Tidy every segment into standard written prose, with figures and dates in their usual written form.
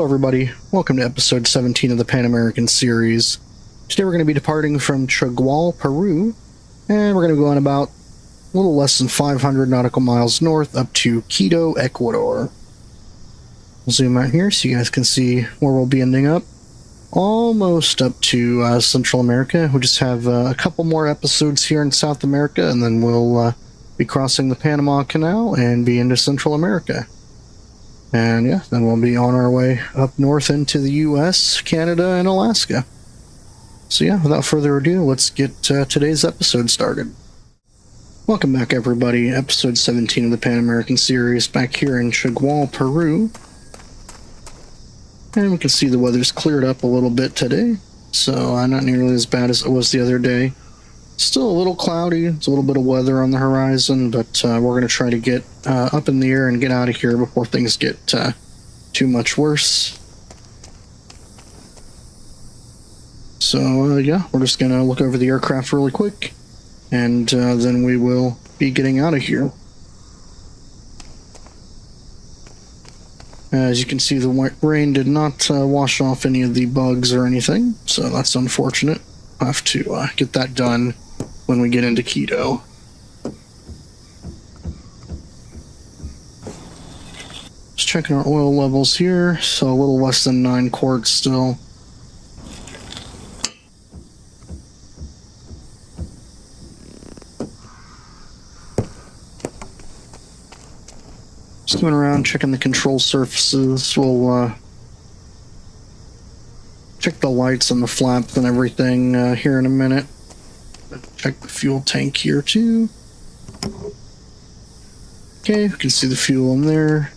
Hello everybody, welcome to episode 17 of the Pan American series. Today we're going to be departing from Chagual, Peru, and we're going to go on about a little less than 500 nautical miles north up to Quito, Ecuador. We'll zoom out here so you guys can see where we'll be ending up. Almost up to Central America. We'll just have a couple more episodes here in South America, and then we'll be crossing the Panama Canal and be into Central America. And yeah, then we'll be on our way up north into the US, Canada, and Alaska. So yeah, without further ado, let's get today's episode started. Welcome back everybody, episode 17 of the Pan American series, back here in Chagual, Peru. And we can see the weather's cleared up a little bit today, so not nearly as bad as it was the other day. Still a little cloudy, there's a little bit of weather on the horizon, but we're going to try to get up in the air and get out of here before things get too much worse. So yeah, we're just going to look over the aircraft really quick, and then we will be getting out of here. As you can see, the rain did not wash off any of the bugs or anything, so that's unfortunate. I'll have to get that done when we get into Quito. Just checking our oil levels here, so a little less than 9 quarts still. Just going around checking the control surfaces. We'll check the lights on the flap and everything here in a minute. Check the fuel tank here too. Okay, we can see the fuel in there,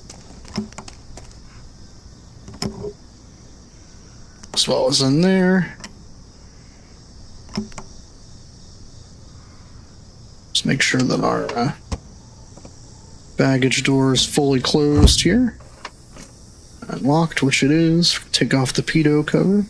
as well as in there. Just make sure that our baggage door is fully closed here and locked, which it is. Take off the pitot cover.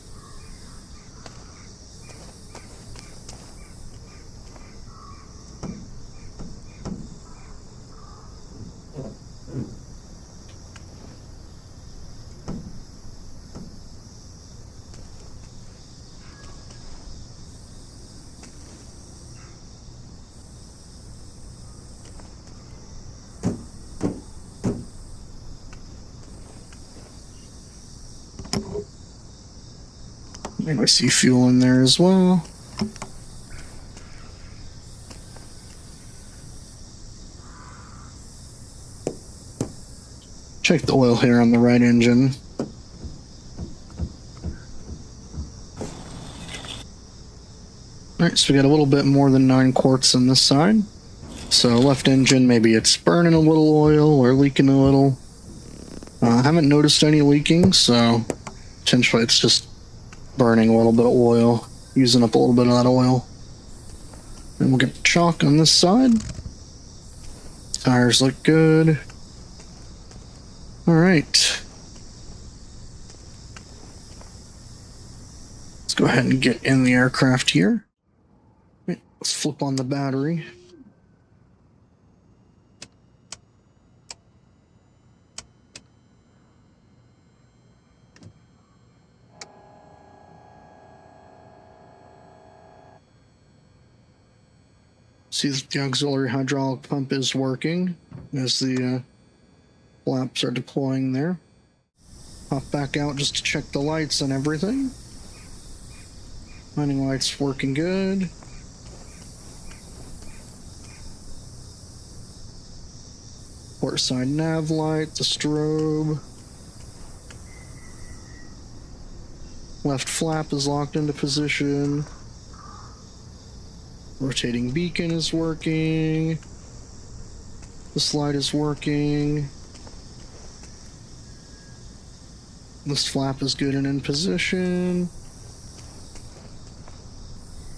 And I see fuel in there as well. Check the oil here on the right engine. Alright, so we got a little bit more than 9 quarts on this side. So left engine, maybe it's burning a little oil or leaking a little. I haven't noticed any leaking, so potentially it's just burning a little bit of oil, using up a little bit of that oil. And we'll get the chalk on this side. Tires look good. Alright. Let's go ahead and get in the aircraft here. Let's flip on the battery. See that the auxiliary hydraulic pump is working as the flaps are deploying there. Pop back out just to check the lights and everything. Landing lights working good. Port side nav light, the strobe. Left flap is locked into position. Rotating beacon is working. This light is working. This flap is good and in position.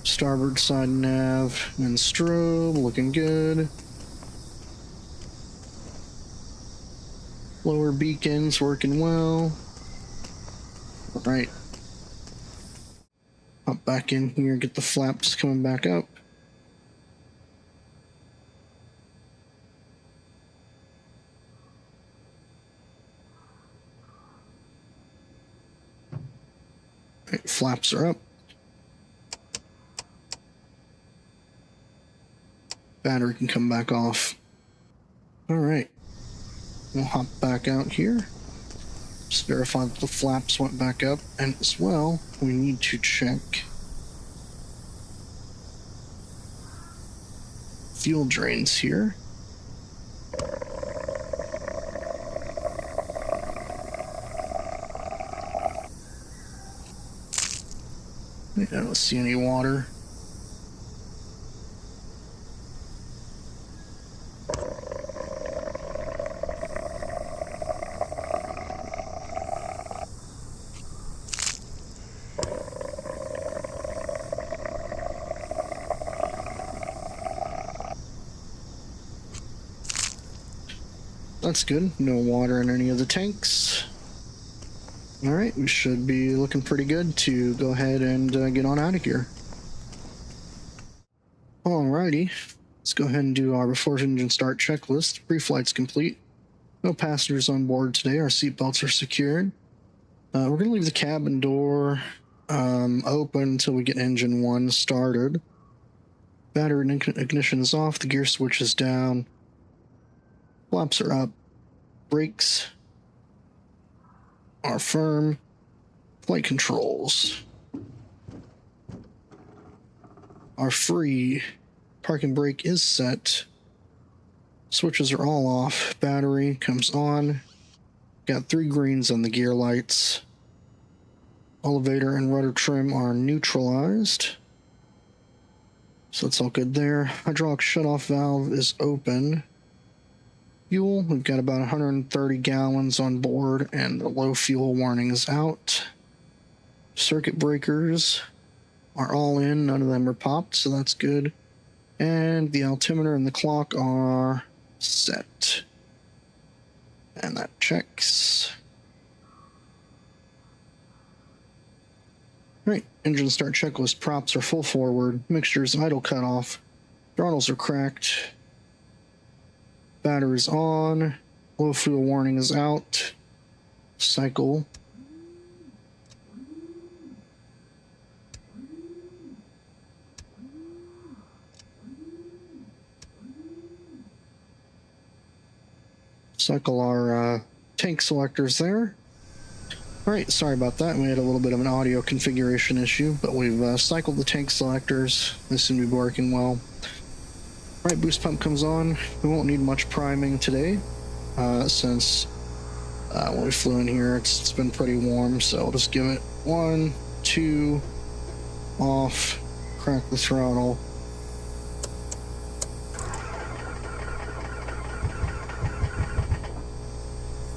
Starboard side nav and strobe looking good. Lower beacons working well. Alright. Hop back in here, get the flaps coming back up. Right, flaps are up. Battery can come back off. All right. We'll hop back out here. Just verify that the flaps went back up. And as well, we need to check fuel drains here. I don't see any water. That's good. No water in any of the tanks. Alright, we should be looking pretty good to go ahead and get on out of here. Alrighty, let's go ahead and do our before engine start checklist. Pre-flight's complete. No passengers on board today. Our seatbelts are secured. We're going to leave the cabin door open until we get engine 1 started. Battery ignition is off. The gear switch is down. Flaps are up. Brakes are firm. Flight controls are free. Parking brake is set. Switches are all off. Battery comes on. Got 3 greens on the gear lights. Elevator and rudder trim are neutralized. So it's all good there. Hydraulic shutoff valve is open. Fuel, we've got about 130 gallons on board and the low fuel warning is out. Circuit breakers are all in, none of them are popped, so that's good. And the altimeter and the clock are set. And that checks. Alright, engine start checklist. Props are full forward. Mixtures idle cutoff. Throttles are cracked. Battery's on. Low fuel warning is out. Cycle. Cycle our tank selectors there. Alright, sorry about that. We had a little bit of an audio configuration issue, but we've cycled the tank selectors. They seem to be working well. Alright, boost pump comes on. We won't need much priming today, since when we flew in here, it's been pretty warm, so we'll just give it 1, 2, off, crack the throttle.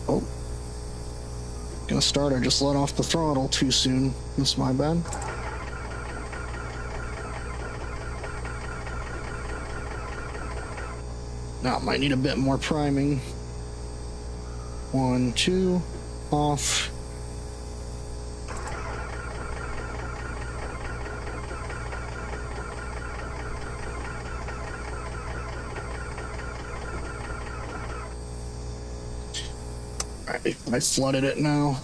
Oh. Gonna start, I just let off the throttle too soon. That's my bad. Now, might need a bit more priming. 1, 2, off. Alright, I flooded it now.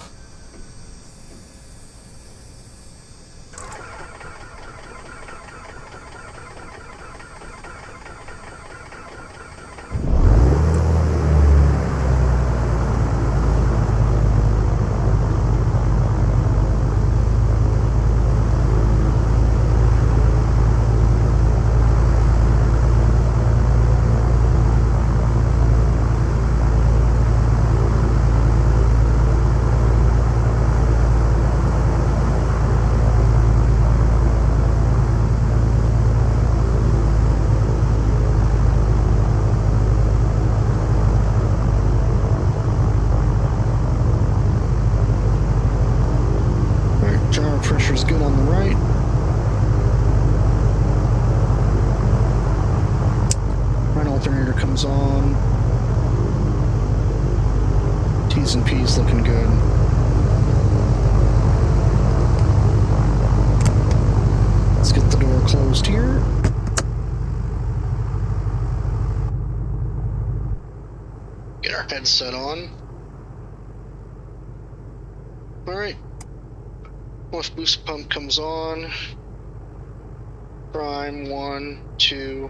Pressure's good on the right. Right alternator comes on. T's and P's looking good. Let's get the door closed here. Get our headset on. All right. Left boost pump comes on. Prime 1, 2.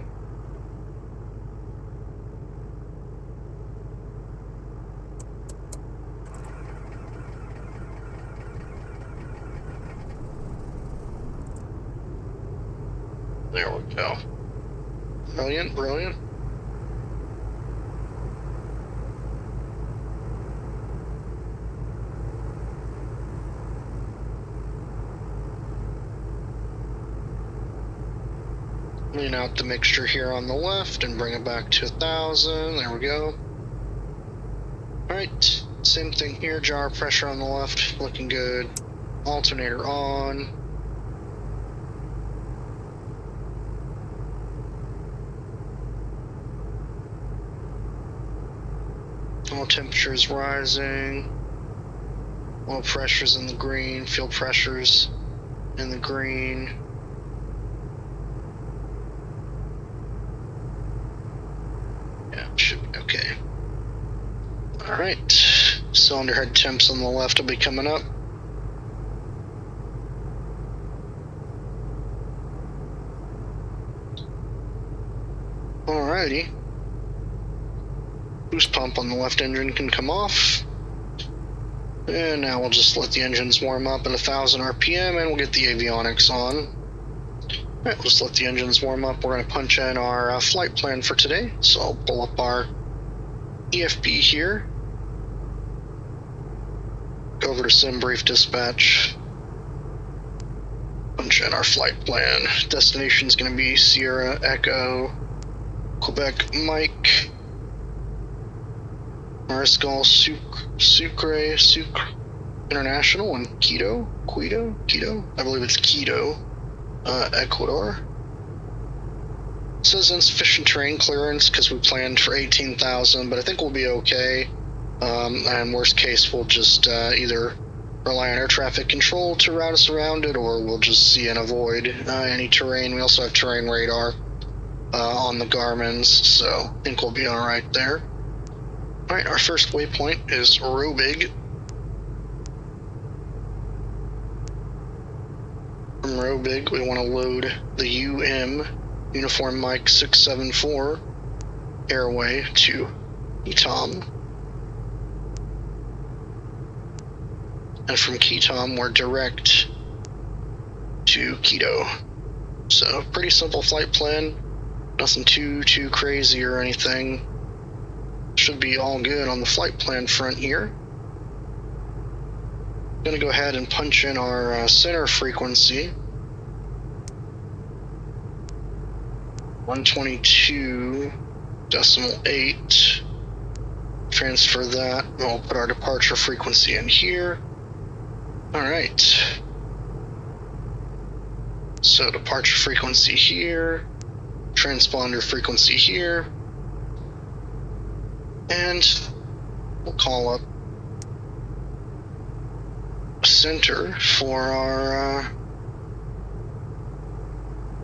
There we go. Brilliant, brilliant. Lean out the mixture here on the left and bring it back to 1,000. There we go. Alright, same thing here. Jar pressure on the left, looking good. Alternator on. Oil temperatures rising. Oil pressures in the green. Fuel pressures in the green. Yeah, should be okay. Alright. Cylinder head temps on the left will be coming up. Alrighty. Boost pump on the left engine can come off. And now we'll just let the engines warm up at 1,000 RPM and we'll get the avionics on. Alright, we'll just let the engines warm up. We're going to punch in our flight plan for today. So I'll pull up our EFB here. Go over to Sim Brief Dispatch. Punch in our flight plan. Destination is going to be Sierra Echo, Quebec Mike, Mariscal Sucre International in Quito, I believe it's Quito, Ecuador. It says insufficient terrain clearance because we planned for 18,000, but I think we'll be okay. And worst case, we'll just either rely on air traffic control to route us around it, or we'll just see and avoid any terrain. We also have terrain radar on the Garmins, so I think we'll be alright there. Alright, our first waypoint is Robig. From Robig, we want to load the Uniform Mike 674 airway to Etom. And from Ketom, we're direct to Quito. So, pretty simple flight plan. Nothing too crazy or anything. Should be all good on the flight plan front here. Gonna go ahead and punch in our center frequency. 122.8. Transfer that. And we'll put our departure frequency in here. Alright. So departure frequency here. Transponder frequency here. And we'll call up center for our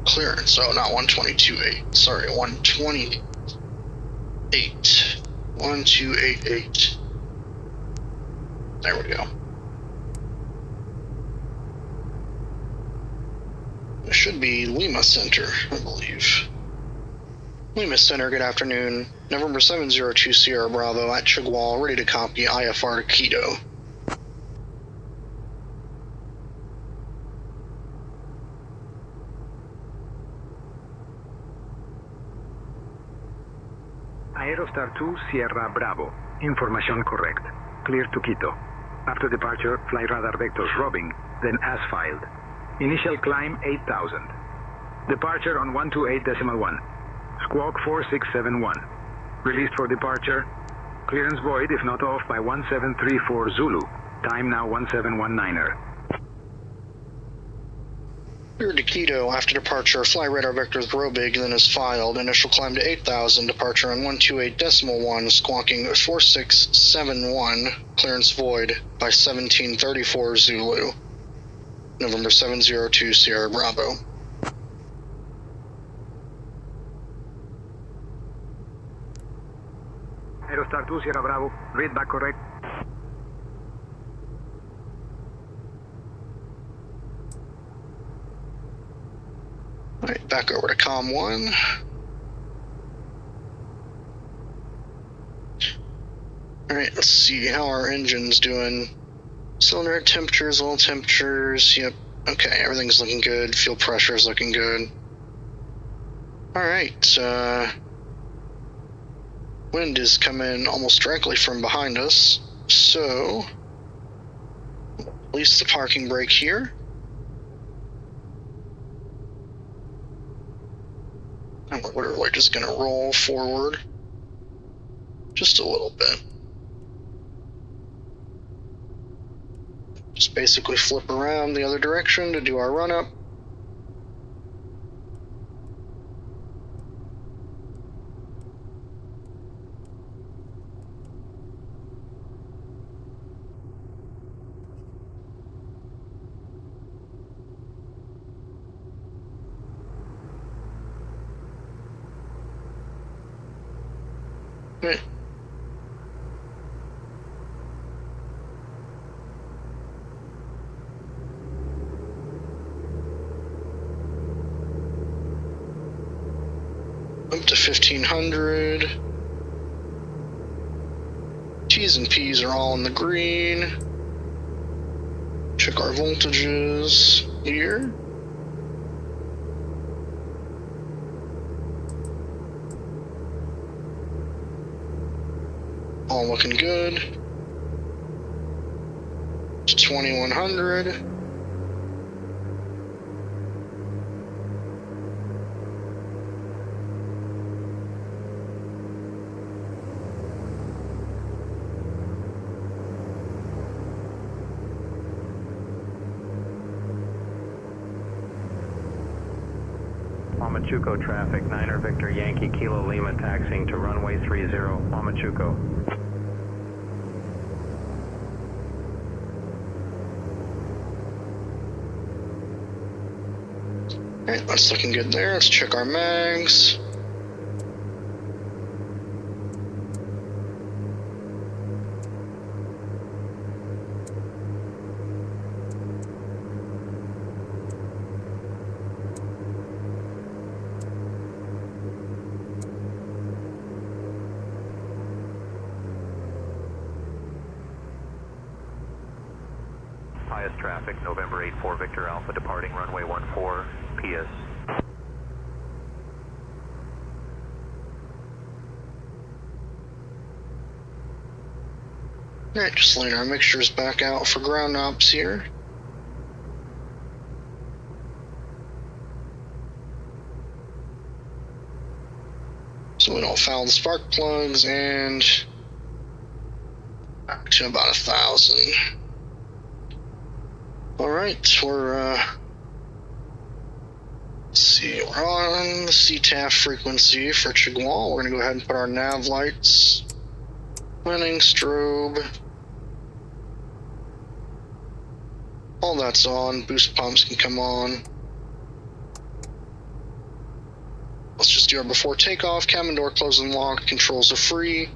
clearance. Oh, not 122.8. Sorry, 128. 1288. There we go. It should be Lima Center, I believe. Lima Center, good afternoon. November 702 Sierra Bravo at Chagual, ready to copy IFR to Quito. Aerostar 2 Sierra Bravo. Information correct. Clear to Quito. After departure, fly radar vectors robbing, then as filed. Initial climb 8,000. Departure on 128.1. Squawk 4671. Released for departure. Clearance void if not off by 1734 Zulu. Time now 1719er. Cleared to Quito. After departure, fly radar vectors Robig, then is filed. Initial climb to 8,000. Departure on 128.1. Squawking 4671. Clearance void by 1734 Zulu. November 702 Sierra Bravo. Aerostar 2 Sierra Bravo. Read back correct. Alright, back over to COM 1. Alright, let's see how our engine's doing. Cylinder head temperatures, oil temperatures, yep. Okay, everything's looking good. Fuel pressure is looking good. Alright, wind is coming almost directly from behind us, so release the parking brake here. And we're literally just going to roll forward just a little bit. Just basically flip around the other direction to do our run up. Right. Up to 1500. T's and P's are all in the green. Check our voltages here. All looking good. It's 2100. Huamachuco traffic, 9er Victor Yankee Kilo Lima taxiing to runway 30, Huamachuco. Alright, that's looking good there. Let's check our mags. Highest traffic, November 84 Victor Alpha departing runway 14, PS. Alright, just laying our mixtures back out for ground ops here. So we don't foul the spark plugs, and back to about 1,000. Alright, we're let's see, we're on the CTAF frequency for Chagual. We're gonna go ahead and put our nav lights, running strobe, all that's on. Boost pumps can come on. Let's just do our before takeoff. Cabin door closed and locked. Controls are free.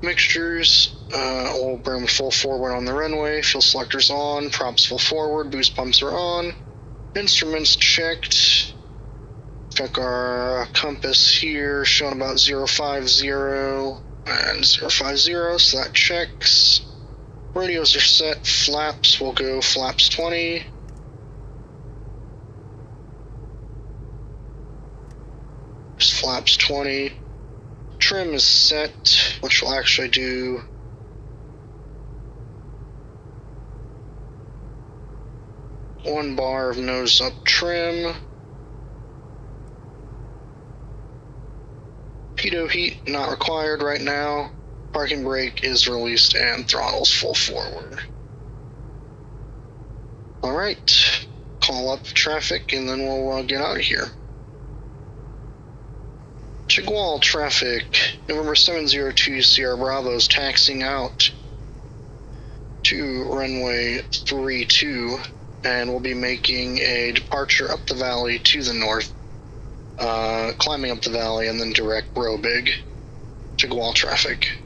Mixtures, oil burn full forward on the runway. Fuel selectors on. Props full forward. Boost pumps are on. Instruments checked. Check our compass here, showing about 050 and 050, so that checks. Radios are set. Flaps, we'll go flaps 20. There's flaps 20. Trim is set, which will actually do one bar of nose up trim. Pitot heat not required right now. Parking brake is released and throttle's full forward. Alright, call up traffic and then we'll get out of here. Chagual traffic, November 702 Sierra Bravo's taxiing out to runway 32, and we'll be making a departure up the valley to the north, climbing up the valley and then direct Robig. Chagual traffic.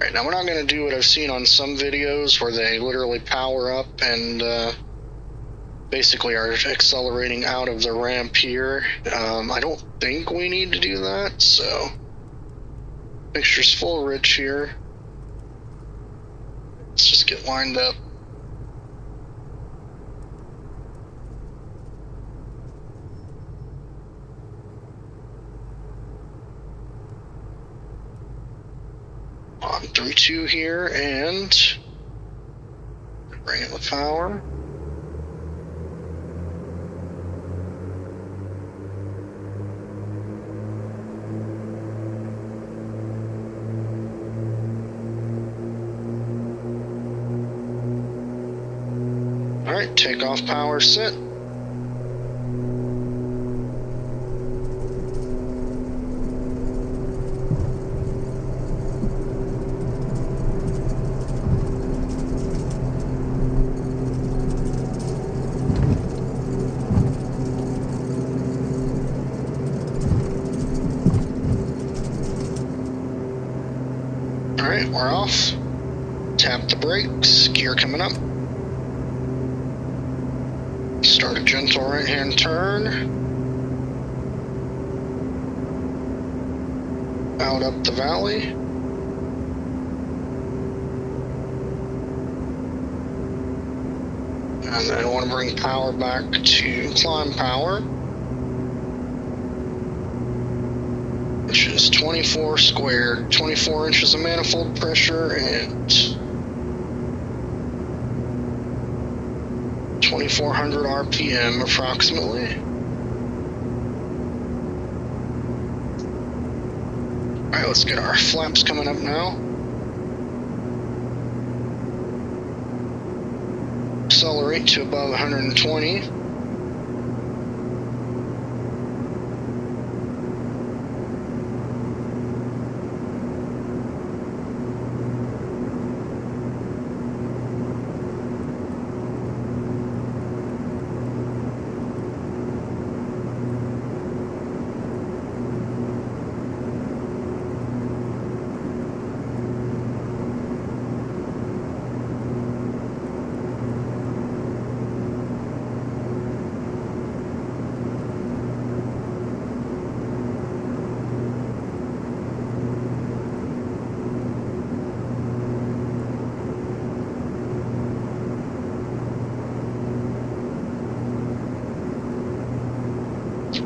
Right, now we're not going to do what I've seen on some videos where they literally power up and basically are accelerating out of the ramp here. I don't think we need to do that, so mixture's full rich here. Let's just get lined up. On 3-2 here, and bring in the power. Alright, takeoff power set. Alright, we're off. Tap the brakes, gear coming up. Start a gentle right-hand turn. Out up the valley. And then I want to bring power back to climb power, which is 24 squared, 24 inches of manifold pressure and 2400 RPM approximately. Alright, let's get our flaps coming up now. Accelerate to above 120.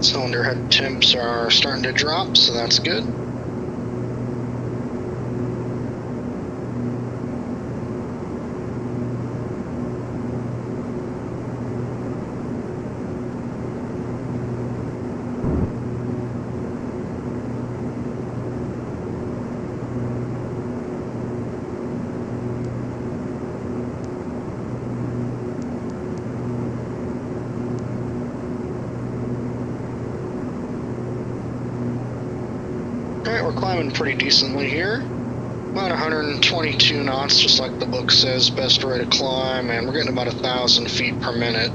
Cylinder head temps are starting to drop, so that's good. Alright, we're climbing pretty decently here. About 122 knots, just like the book says, best rate of climb, and we're getting about 1,000 feet per minute.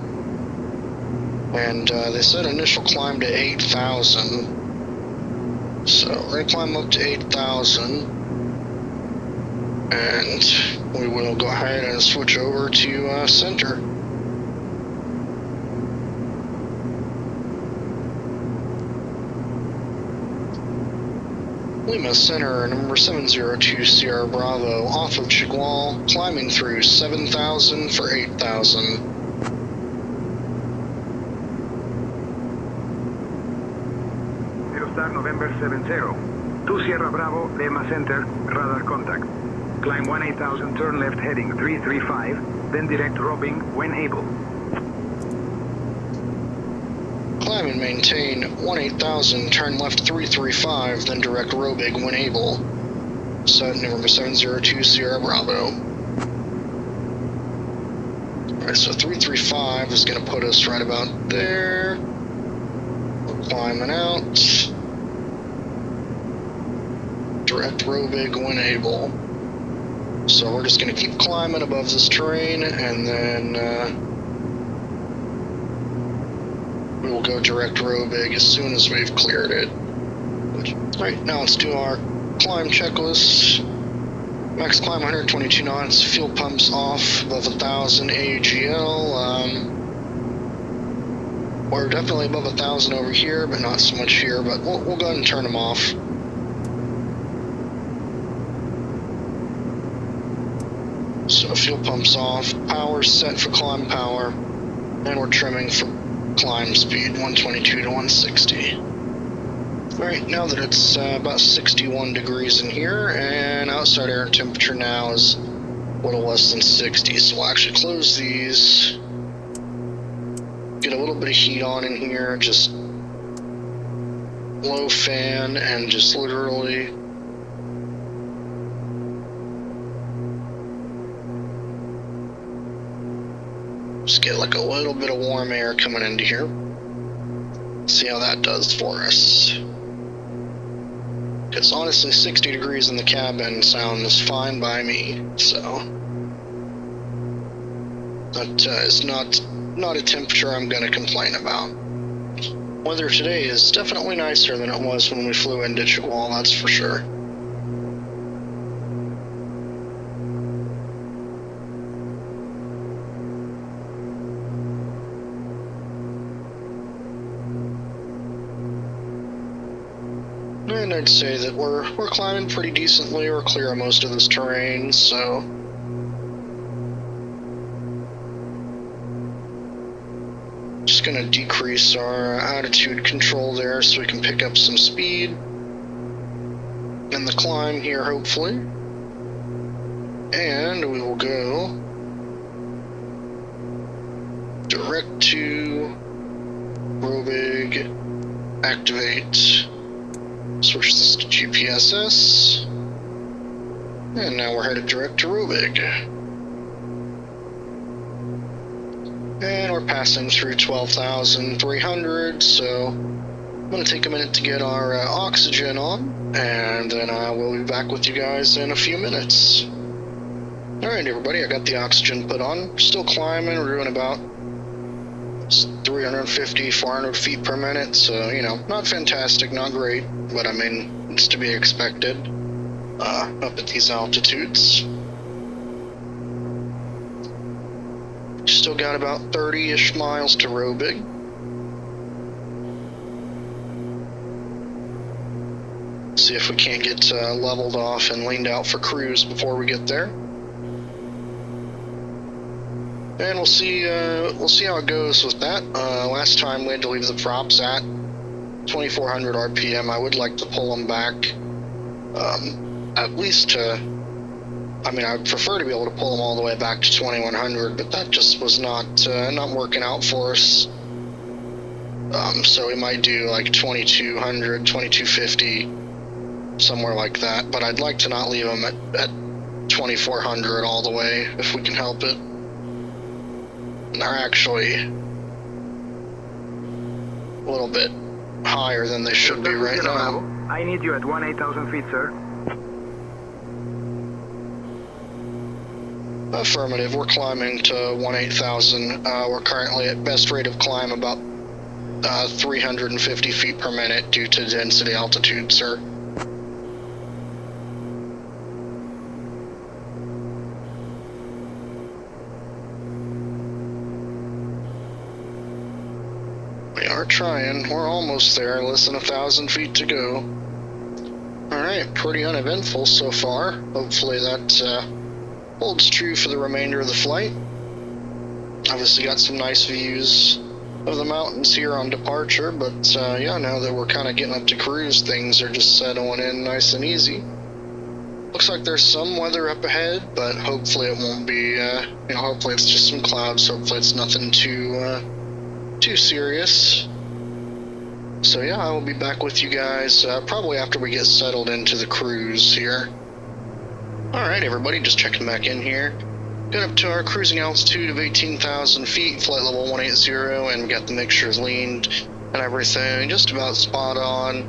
And they said initial climb to 8,000. So we're going to climb up to 8,000. And we will go ahead and switch over to center. Lima Center, number 702 Sierra Bravo, off of Chagual, climbing through 7,000 for 8,000. Aerostar November 70. 2 Sierra Bravo, Lima Center, radar contact. Climb 18,000, turn left heading 335, then direct robbing when able. Climb and maintain 18,000, turn left 335, then direct Robig when able. Set November 702 Sierra Bravo. Alright, so 335 is going to put us right about there. We're climbing out. Direct Robig when able. So we're just going to keep climbing above this terrain, and then we will go direct Robig as soon as we've cleared it. Right, now let's do our climb checklist. Max climb 122 knots, fuel pumps off above 1,000 AGL. We're definitely above 1,000 over here, but not so much here, but we'll go ahead and turn them off. So fuel pumps off, power set for climb power, and we're trimming for climb speed 122 to 160. Alright, now that it's about 61 degrees in here, and outside air temperature now is a little less than 60, so we'll actually close these, get a little bit of heat on in here, just low fan, and just literally just get like a little bit of warm air coming into here. See how that does for us. Because honestly, 60 degrees in the cabin sounds fine by me, so that is not a temperature I'm going to complain about. Weather today is definitely nicer than it was when we flew into Chagual, that's for sure. And I'd say that we're climbing pretty decently. We're clear of most of this terrain, so just gonna decrease our attitude control there so we can pick up some speed in the climb here, hopefully. And we will go direct to Robig, activate. Switch this to GPSS, and now we're headed direct to Robig. And we're passing through 12,300, so I'm going to take a minute to get our oxygen on, and then I will be back with you guys in a few minutes. Alright everybody, I got the oxygen put on. Still climbing, we're doing about 350, 400 feet per minute, so, you know, not fantastic, not great, but I mean, it's to be expected up at these altitudes. Still got about 30-ish miles to Robig. See if we can't get leveled off and leaned out for cruise before we get there. And we'll see how it goes with that. Last time we had to leave the props at 2,400 RPM. I would like to pull them back, at least to, I mean, I'd prefer to be able to pull them all the way back to 2,100, but that just was not working out for us. So we might do like 2,200, 2,250, somewhere like that. But I'd like to not leave them at 2,400 all the way if we can help it. They're actually a little bit higher than they should be right now. I need you at 18,000 feet, sir. Affirmative, we're climbing to 18,000. We're currently at best rate of climb about 350 feet per minute due to density altitude, sir. We are trying. We're almost there. Less than 1,000 feet to go. Alright, pretty uneventful so far. Hopefully that holds true for the remainder of the flight. Obviously got some nice views of the mountains here on departure, but yeah, now that we're kind of getting up to cruise, things are just settling in nice and easy. Looks like there's some weather up ahead, but hopefully it won't be, you know, hopefully it's just some clouds, hopefully it's nothing too serious. So yeah, I will be back with you guys probably after we get settled into the cruise here. Alright everybody, just checking back in here. Got up to our cruising altitude of 18,000 feet, flight level 180, and we got the mixtures leaned and everything just about spot on.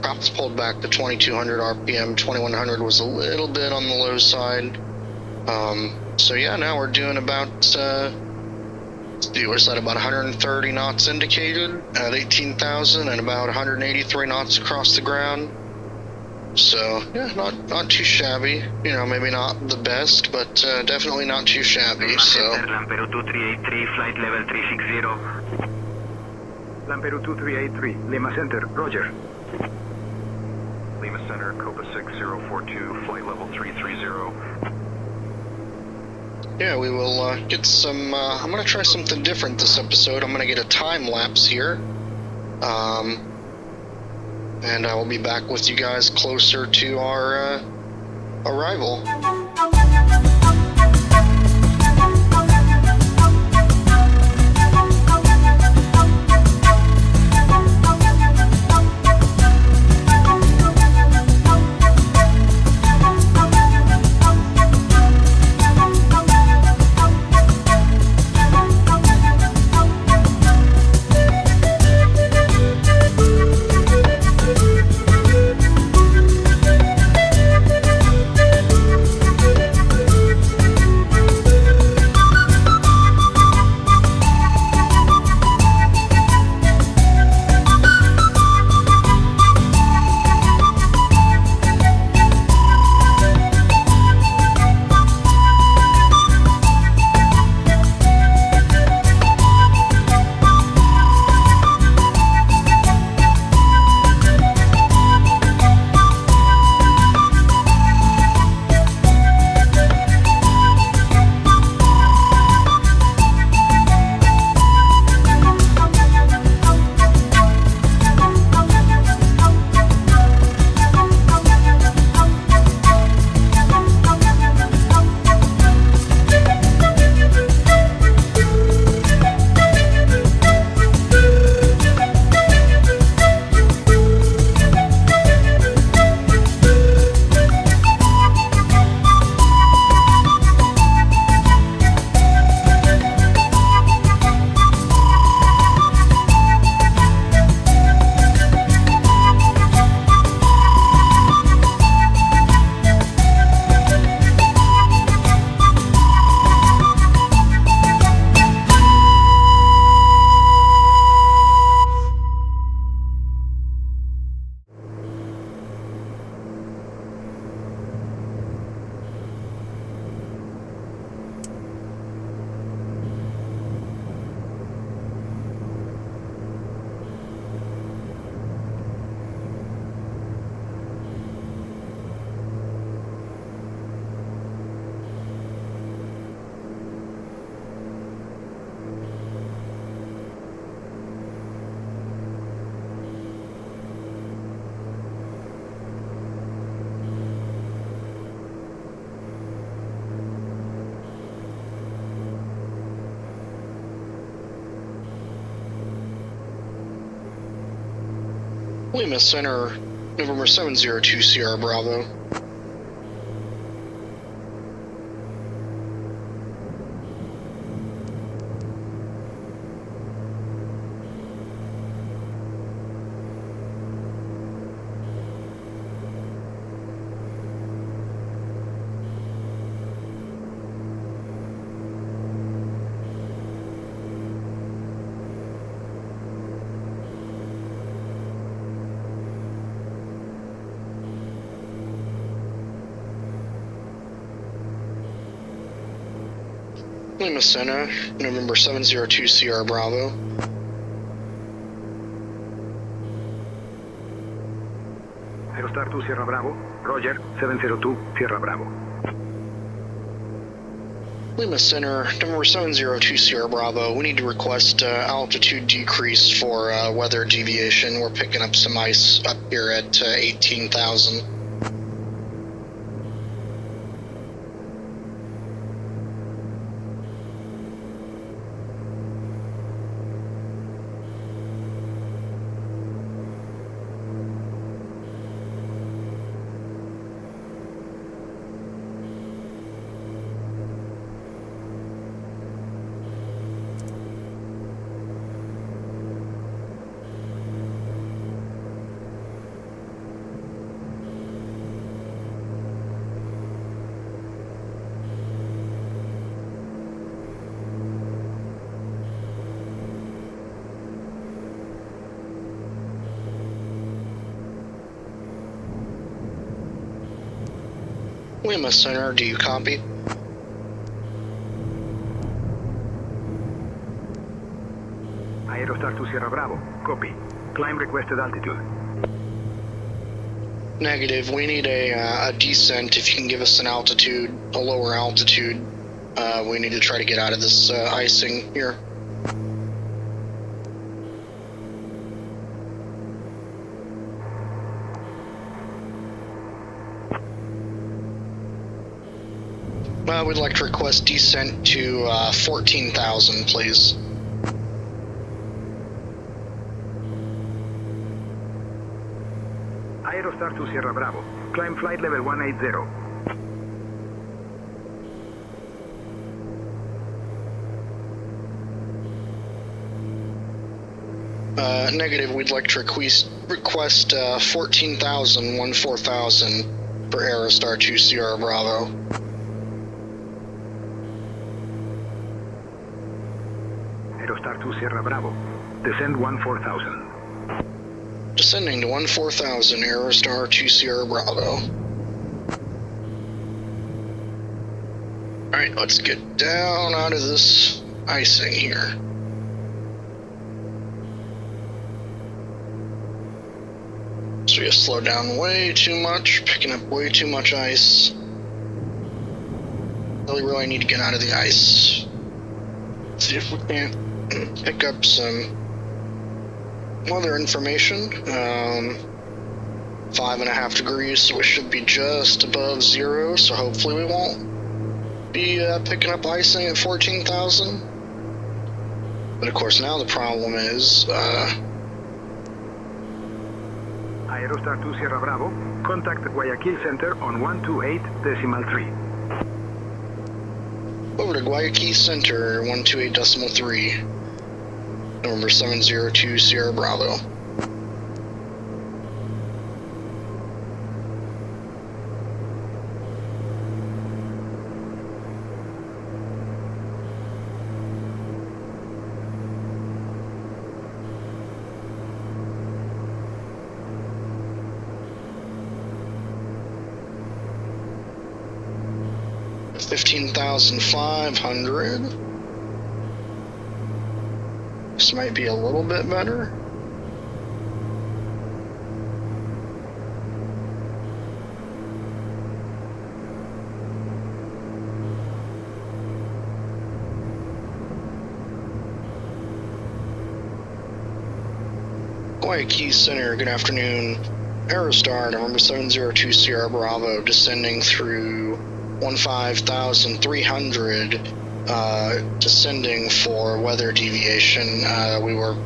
Props pulled back to 2,200 RPM, 2,100 was a little bit on the low side. So yeah, now we're doing about, what's that, about 130 knots indicated at 18,000 and about 183 knots across the ground. So yeah, not too shabby. You know, maybe not the best, but definitely not too shabby. So. Lamperu 2383, flight level 360. Lamperu 2383, Lima Center, Roger. Lima Center, Copa 6042, flight level 330. Yeah, we will get some. I'm gonna try something different this episode. I'm gonna get a time lapse here. And I will be back with you guys closer to our arrival. Lima Center, November 702 Sierra Bravo. Lima Center, November 702 Sierra Bravo. Aerostar 2 Sierra Bravo, Roger, 702 Sierra Bravo. Lima Center, November 702 Sierra Bravo. We need to request altitude decrease for weather deviation. We're picking up some ice up here at 18,000. Lima Center, do you copy? Aerostar to Sierra Bravo. Copy. Climb requested altitude. Negative. We need a descent. If you can give us an altitude, a lower altitude. We need to try to get out of this icing here. We'd like to request descent to 14,000, please. Aerostar to Sierra Bravo. Climb flight level 180. Negative, we'd like to request 14,000 for Aerostar to Sierra Bravo. Aerostar to Sierra Bravo. Descend 14,000. Descending to 14,000, Aerostar to Sierra Bravo. Alright, let's get down out of this icing here. So we have slowed down way too much, picking up way too much ice. Really need to get out of the ice. See if we can't pick up some weather information. 5.5 degrees, so we should be just above zero, so hopefully we won't be picking up icing at 14,000. But of course now the problem is Aerostar to Sierra Bravo. Contact Guayaquil Center on 128.3. over to Guayaquil Center, 128.3. November 702 Sierra Bravo. $15,500. This might be a little bit better. Guayaquil Center, good afternoon. Aerostar, November 702 Sierra Bravo, descending through 15,300, descending for weather deviation. We were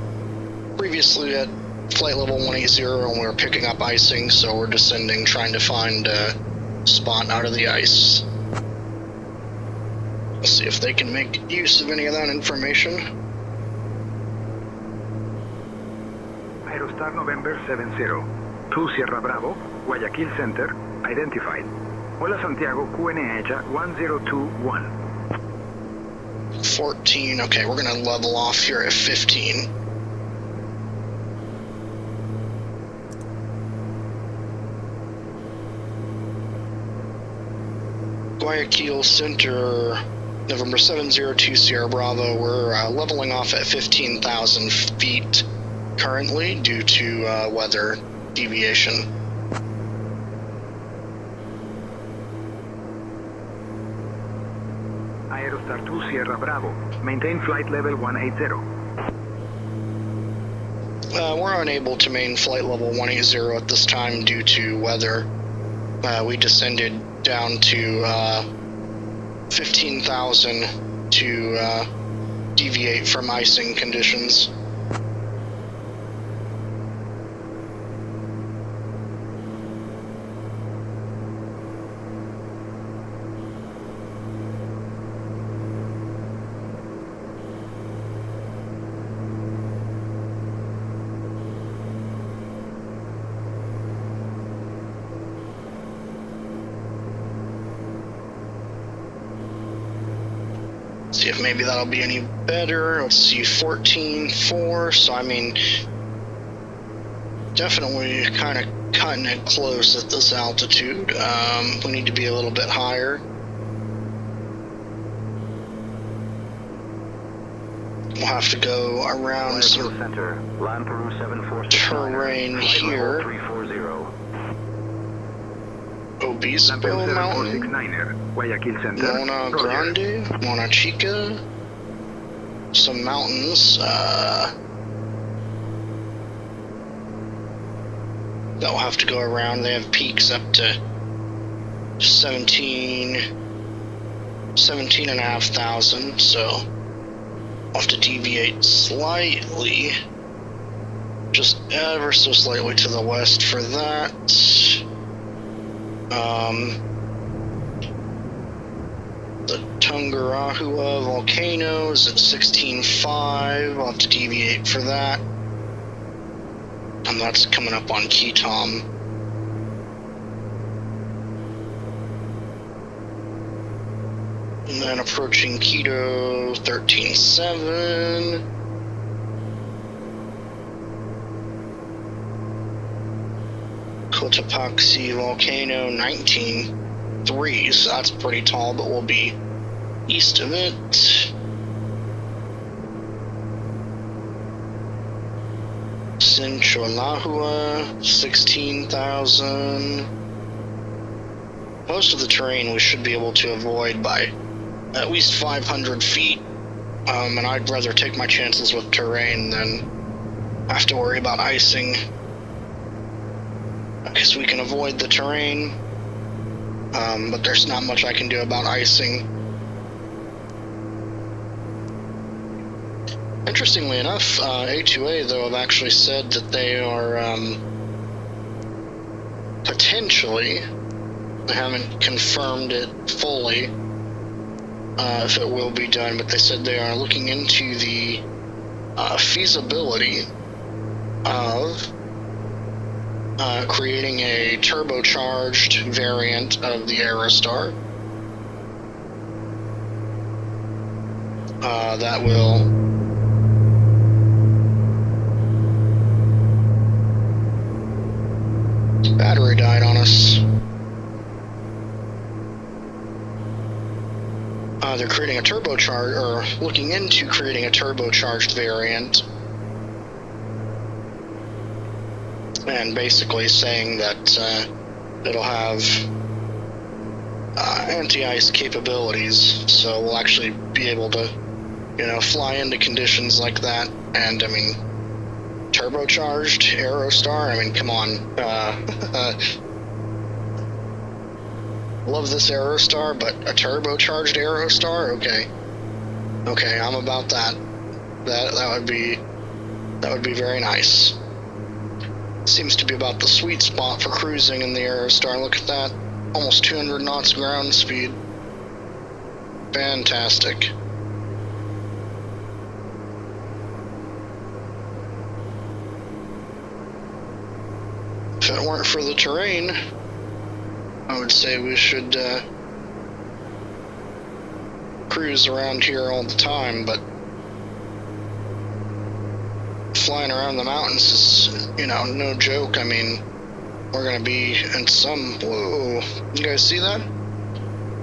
previously at flight level 180 and we were picking up icing, so we're descending, trying to find a spot out of the ice. Let's see if they can make use of any of that information. Aerostar November 70. To Sierra Bravo, Guayaquil Center, identified. Hola Santiago, QNH 1021. 14, okay, we're gonna level off here at 15. Guayaquil Center, November 702 Sierra Bravo, we're leveling off at 15,000 feet currently due to weather deviation. Aerostar 2 Sierra Bravo. Maintain flight level 180. We're unable to maintain flight level 180 at this time due to weather. We descended down to 15,000 to deviate from icing conditions. See if maybe that'll be any better. Let's see, 14.4. So I mean, definitely kind of cutting it close at this altitude. We need to be a little bit higher. We'll have to go around some Center, Land Peru 746 terrain here. 340. Obispo Lampero Mountain, 7469er, Guayaquil Center. Mona Roger. Grande, Mona Chica, some mountains that will have to go around. They have peaks up to 17,500, so I'll have to deviate slightly, just ever so slightly to the west for that. The Tungarahua volcano is at 16.5. I'll have to deviate for that. And that's coming up on Quito. And then approaching Quito, 13.7. Cotopaxi volcano, 19.3, so that's pretty tall, but we'll be east of it. Sincholahua, 16,000. Most of the terrain we should be able to avoid by at least 500 feet, and I'd rather take my chances with terrain than have to worry about icing. Because we can avoid the terrain, but there's not much I can do about icing. Interestingly enough, A2A though have actually said that they are potentially, they haven't confirmed it fully if it will be done, but they said they are looking into the feasibility of creating a turbocharged variant of the Aerostar that will battery died on us. They're creating a turbocharged, or looking into creating a turbocharged variant, and basically saying that it'll have anti-ice capabilities, so we'll actually be able to, fly into conditions like that. And I mean, turbocharged Aerostar, I mean, come on. Love this Aerostar, but a turbocharged Aerostar? Okay, I'm about that. That would be very nice. Seems to be about the sweet spot for cruising in the Aerostar. Look at that. Almost 200 knots ground speed. Fantastic. If it weren't for the terrain, I would say we should cruise around here all the time, but flying around the mountains is, no joke. I mean, we're going to be in some, whoa, you guys see that?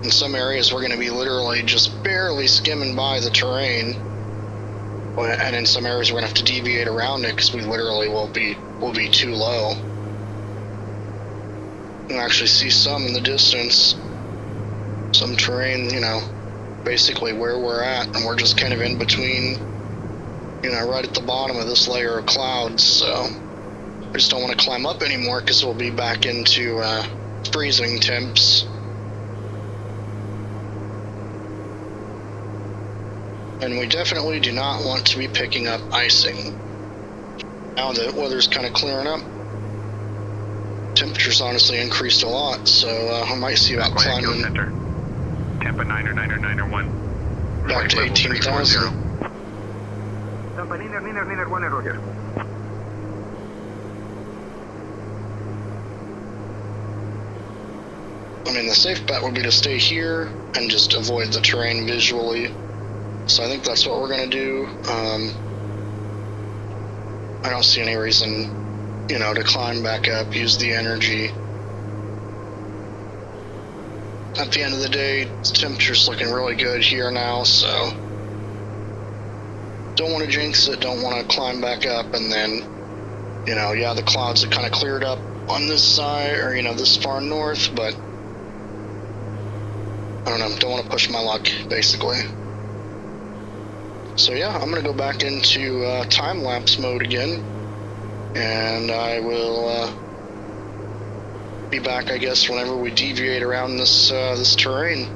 In some areas we're going to be literally just barely skimming by the terrain, and in some areas we're going to have to deviate around it because we literally will be too low. You can actually see some in the distance, some terrain, basically where we're at, and we're just kind of in between, right at the bottom of this layer of clouds. So I just don't want to climb up anymore because we'll be back into freezing temps. And we definitely do not want to be picking up icing. Now the weather's kind of clearing up, temperatures honestly increased a lot, so I might see about climbing Center. Tampa 9er 1. back to 18,000. Tampa Niner 1, Roger. I mean, the safe bet would be to stay here and just avoid the terrain visually. So I think that's what we're going to do. I don't see any reason you know, to climb back up, use the energy. At the end of the day, the temperature's looking really good here now, so don't want to jinx it, don't want to climb back up, and then, you know, yeah, the clouds have kind of cleared up on this side, or, you know, this far north, but I don't know, don't want to push my luck, basically. So yeah, I'm going to go back into time-lapse mode again, and I will be back, I guess, whenever we deviate around this this terrain.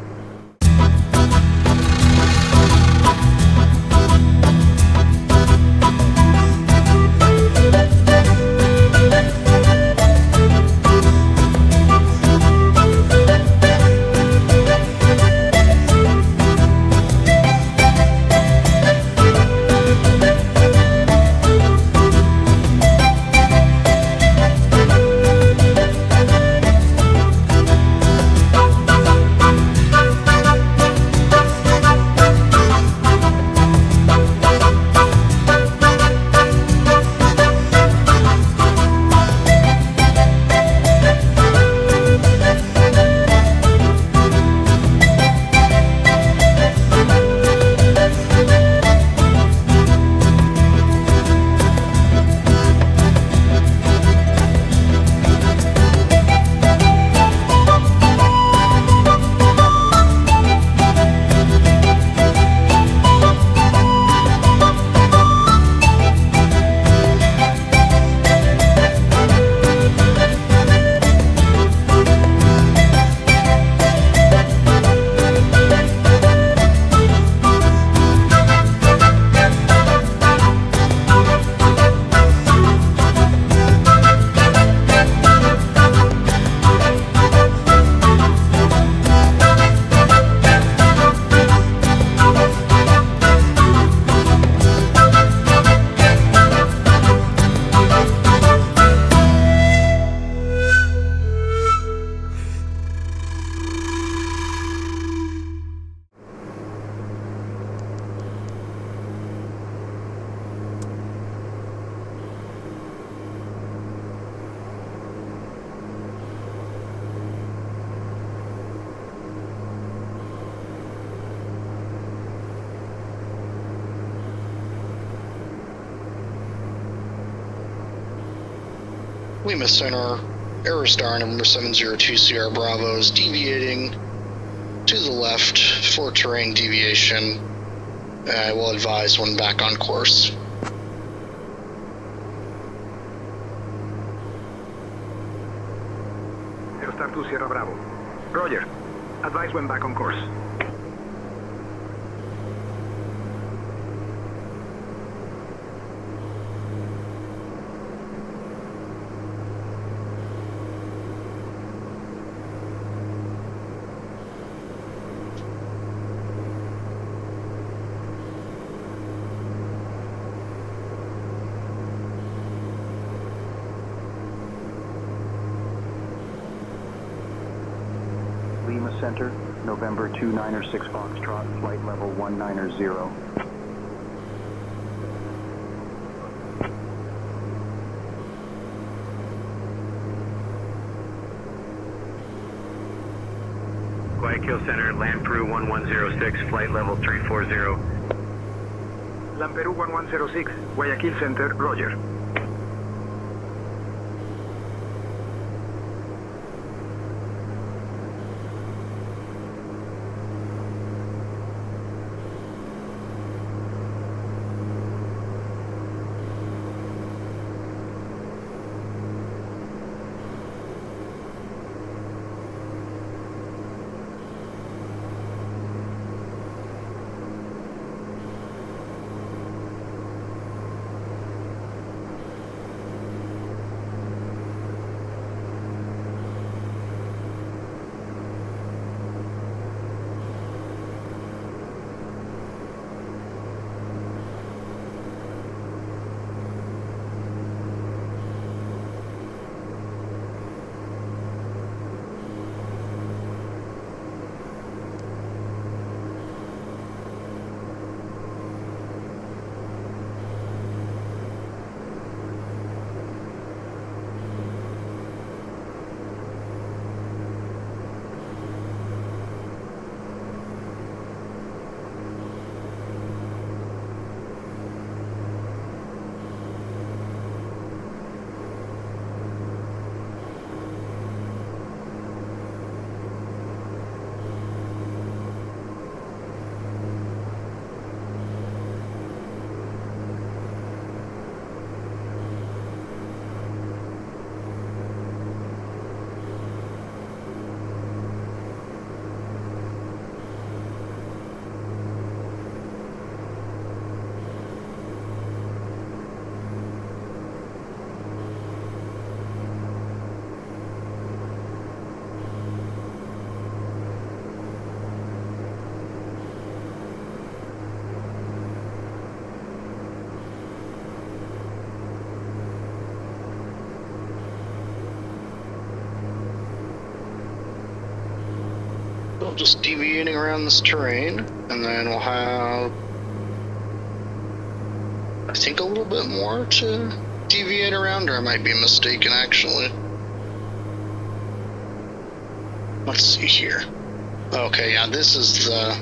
Lima Center, Aerostar number 702 Sierra Bravo is deviating to the left for terrain deviation. I will advise when back on course. Aerostar 2 Sierra Bravo. Roger. Advise when back on course. Lima Center, November 296 Foxtrot, flight level 190. Guayaquil Center, Land Peru 1106, flight level 340. Land Peru 1106, Guayaquil Center, Roger. just deviating around this terrain, and then we'll have, I think, a little bit more to deviate around, or I might be mistaken actually. Let's see here. Okay, yeah, this is the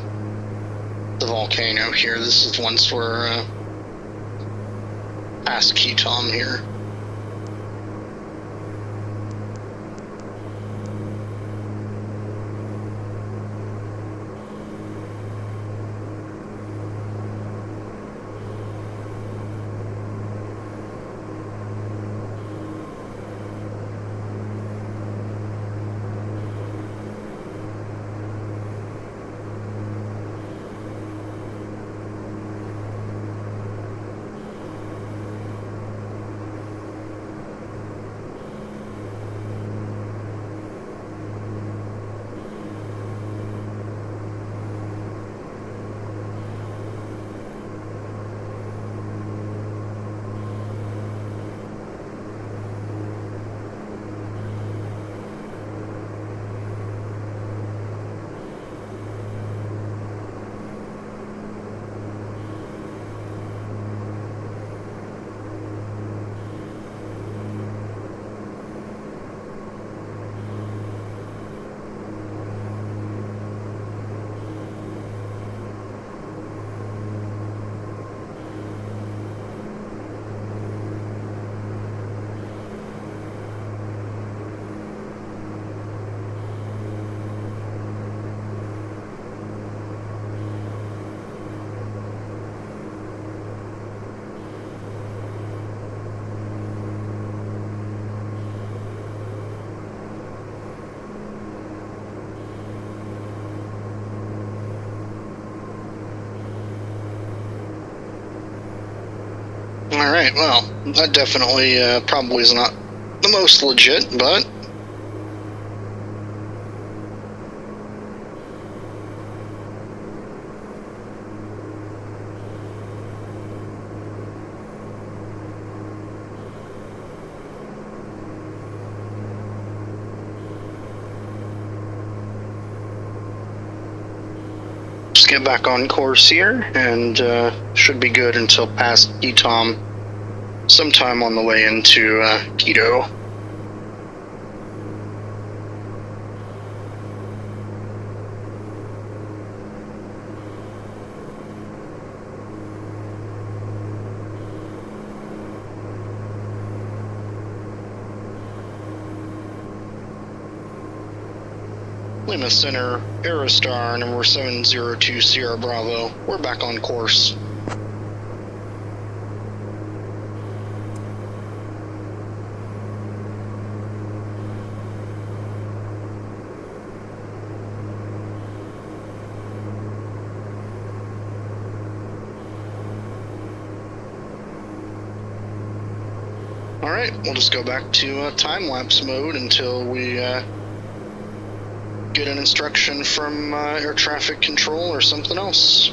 volcano here. This is once we're past Quito here. Alright, well, that definitely probably is not the most legit, but... Just get back on course here, and should be good until past Quito, sometime on the way into Quito. Lima Center, Aerostar, number 702 Sierra Bravo. We're back on course. Alright, we'll just go back to time-lapse mode until we get an instruction from air traffic control or something else.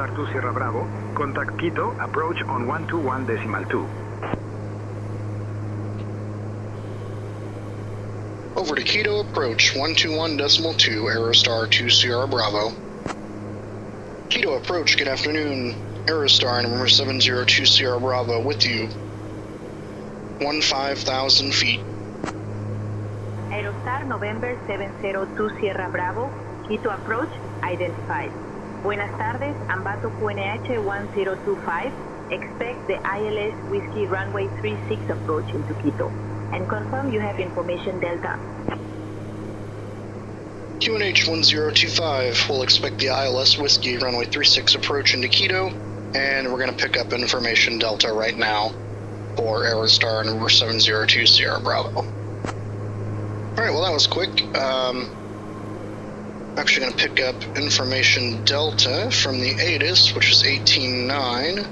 Star 2 Sierra Bravo, contact Quito, approach on 121.2. Over to Quito, approach 121.2, Aerostar 2 Sierra Bravo. Quito approach, good afternoon. Aerostar number 702 Sierra Bravo with you. 15,000 feet. Aerostar November 702 Sierra Bravo, Quito approach, identified. Buenas tardes, Ambato QNH 1025. Expect the ILS Whiskey Runway 36 approach into Quito. And confirm you have information Delta. QNH 1025 will expect the ILS Whiskey Runway 36 approach into Quito, and we're going to pick up information Delta right now for Aerostar number 702 Sierra Bravo. Alright, well that was quick. Actually going to pick up information Delta from the ATIS, which is 18.9.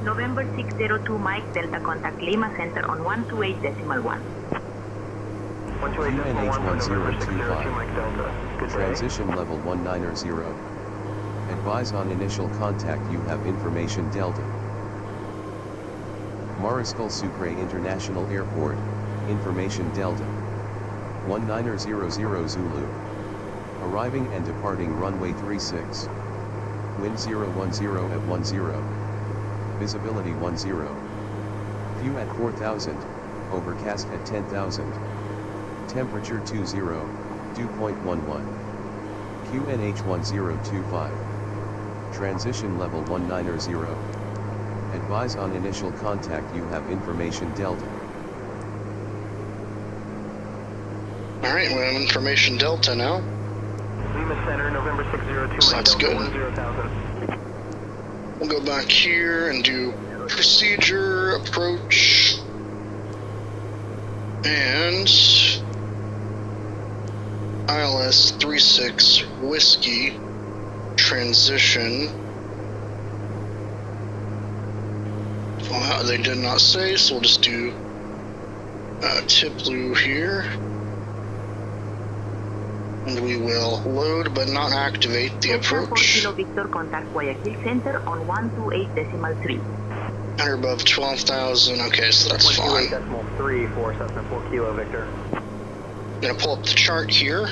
November 602 Mike Delta contact Lima Center on 128.1. QNH 1025. Transition level 190. Advise on initial contact you have information Delta. Mariscal Sucre International Airport, information Delta. 1900 Zulu. Arriving and departing runway 36. Wind 010 at 10. Visibility 10. View at 4,000, overcast at 10,000. Temperature 20, dew point 11. QNH 1025. Transition level 190. Advise on initial contact you have information Delta. Alright, we have information Delta now. Lima Center, November 602. So that's good. 10,000. We'll go back here and do procedure, approach, and ILS 36 Whiskey transition. Well, they did not say, so we'll just do TipBlue here. And we will load but not activate the approach. Kilo Victor contact Guayaquil Center on 128.3. And above 12,000, okay, so that's fine. 128.3 for Cessna 4 Kilo Victor. I'm gonna pull up the chart here.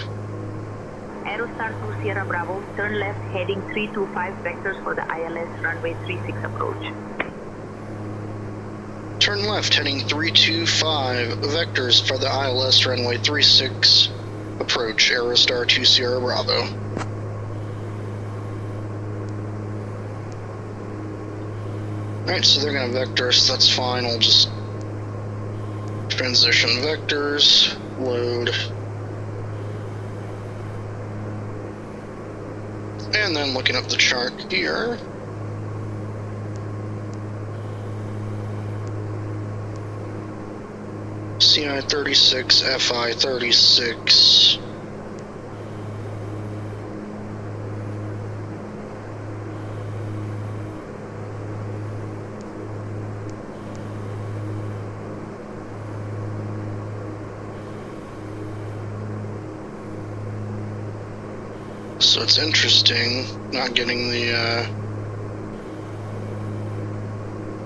Aerostar 2 Sierra Bravo, turn left heading 325 vectors for the ILS runway 36 approach. Turn left heading 325 vectors for the ILS runway 36 approach, Aerostar 2 Sierra Bravo. Alright, so they're gonna vector us, that's fine, we'll just transition vectors, load, and then looking up the chart here. CI 36, FI 36. So it's interesting not getting the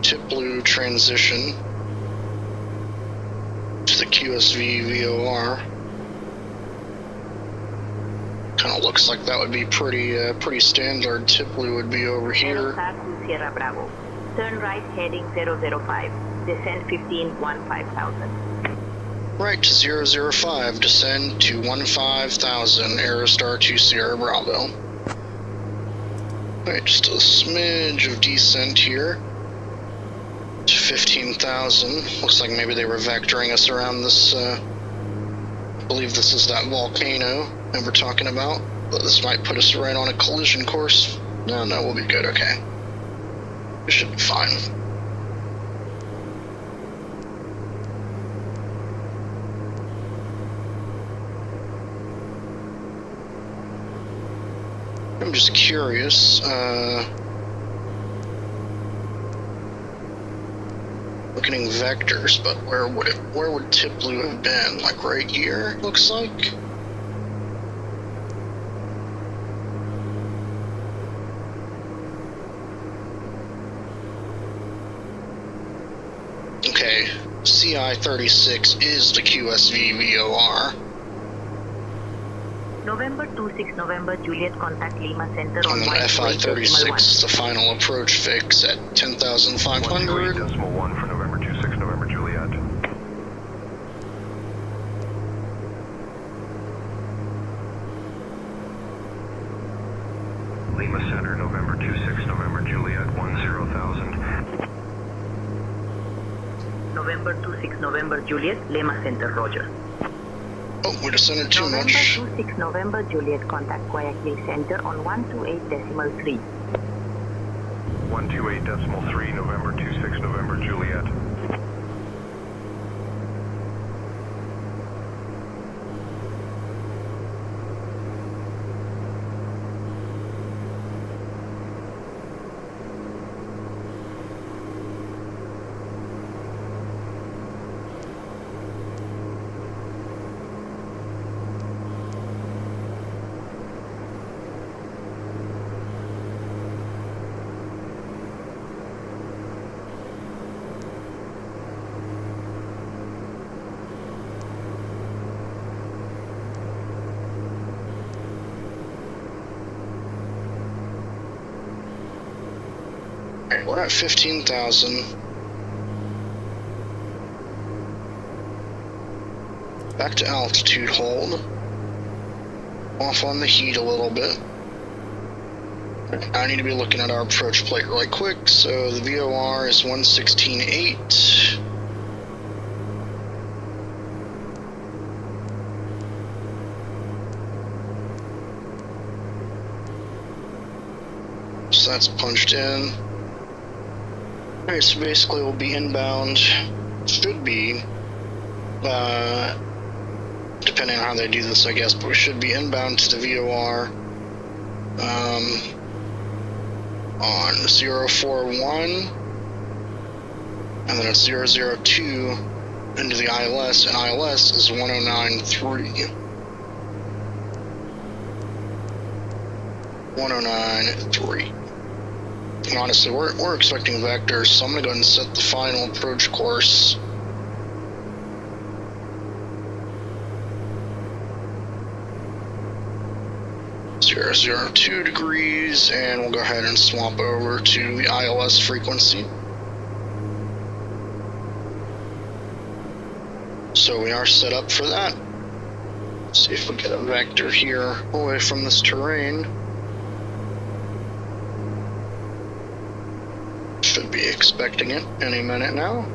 TipBlue transition to the QSV VOR. Kind of looks like that would be pretty standard. TipBlue would be over here. Aerostar 2 Sierra Bravo, turn right heading 005, descend 15,000. Right to 005, descend to 15,000, Aerostar 2 Sierra Bravo. Right, just a smidge of descent here to 15,000. Looks like maybe they were vectoring us around this, I believe this is that volcano that we're talking about. But this might put us right on a collision course. No, we'll be good, okay. We should be fine. I'm just curious, looking vectors, but where would TipBlue have been? Like right here, looks like? FI-36 is the QSV VOR. November 26 November Juliet, contact Lima Center on And then 128.1. FI-36 is the final approach fix at 10,500. 128.1 for November 26 November Juliet. Lima Center, November 26 November Juliet, 10,000. November 26 November Juliet, Lima Center, Roger. Oh, we descended too November much. 26 November Juliet, contact Guayaquil Center on 128.3. 128.3 November 26 November Juliet. Alright, we're at 15,000. Back to altitude hold. Off on the heat a little bit. I need to be looking at our approach plate really quick. So the VOR is 116.8. So that's punched in. Alright, so basically we'll be inbound. Should be, depending on how they do this, I guess, but we should be inbound to the VOR on 041, and then it's 002 into the ILS, and ILS is 109.3. 109.3. And honestly, we're expecting vectors, so I'm going to go ahead and set the final approach course. .002 degrees, and we'll go ahead and swap over to the ILS frequency. So we are set up for that. Let's see if we get a vector here away from this terrain. Should be expecting it any minute now,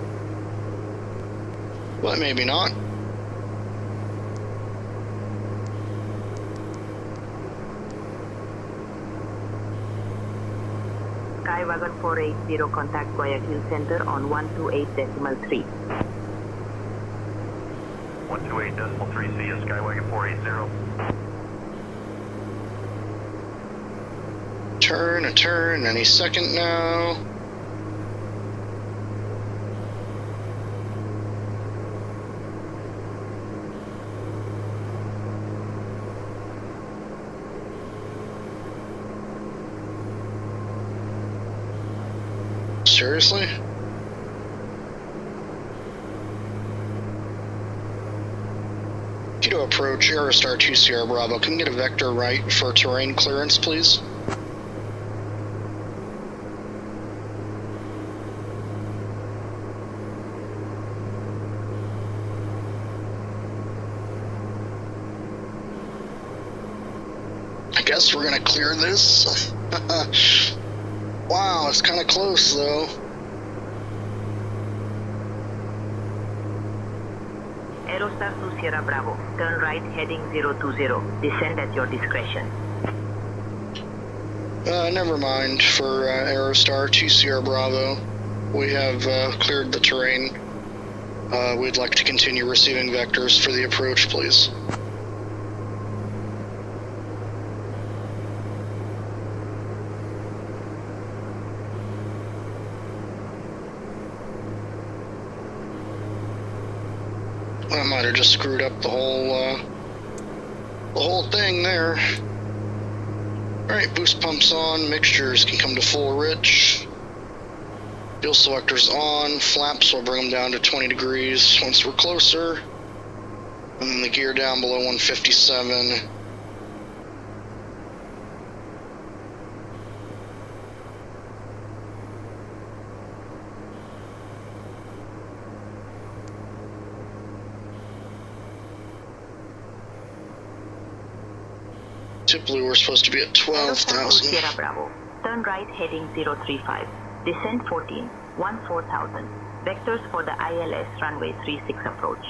but maybe not. Skywagon 480, contact Guayaquil Center on 128.3. 128.3 C is Skywagon 480. Turn any second now. Seriously? Quito approach, Aerostar 2 Sierra Bravo. Can we get a vector right for terrain clearance, please? I guess we're gonna clear this. Wow, it's kind of close though. Aerostar 2 Sierra Bravo, turn right heading 020, descend at your discretion. Never mind for Aerostar 2 Sierra Bravo. We have cleared the terrain. We'd like to continue receiving vectors for the approach, please. I might have just screwed up the whole thing there. Alright, boost pumps on, mixtures can come to full rich. Fuel selector's on, flaps will bring them down to 20 degrees once we're closer. And then the gear down below 157. Tip blue, we're supposed to be at 12,000. Sierra Bravo. Turn right heading 035. Descent 14, 14,000. Vectors for the ILS runway 36 approach.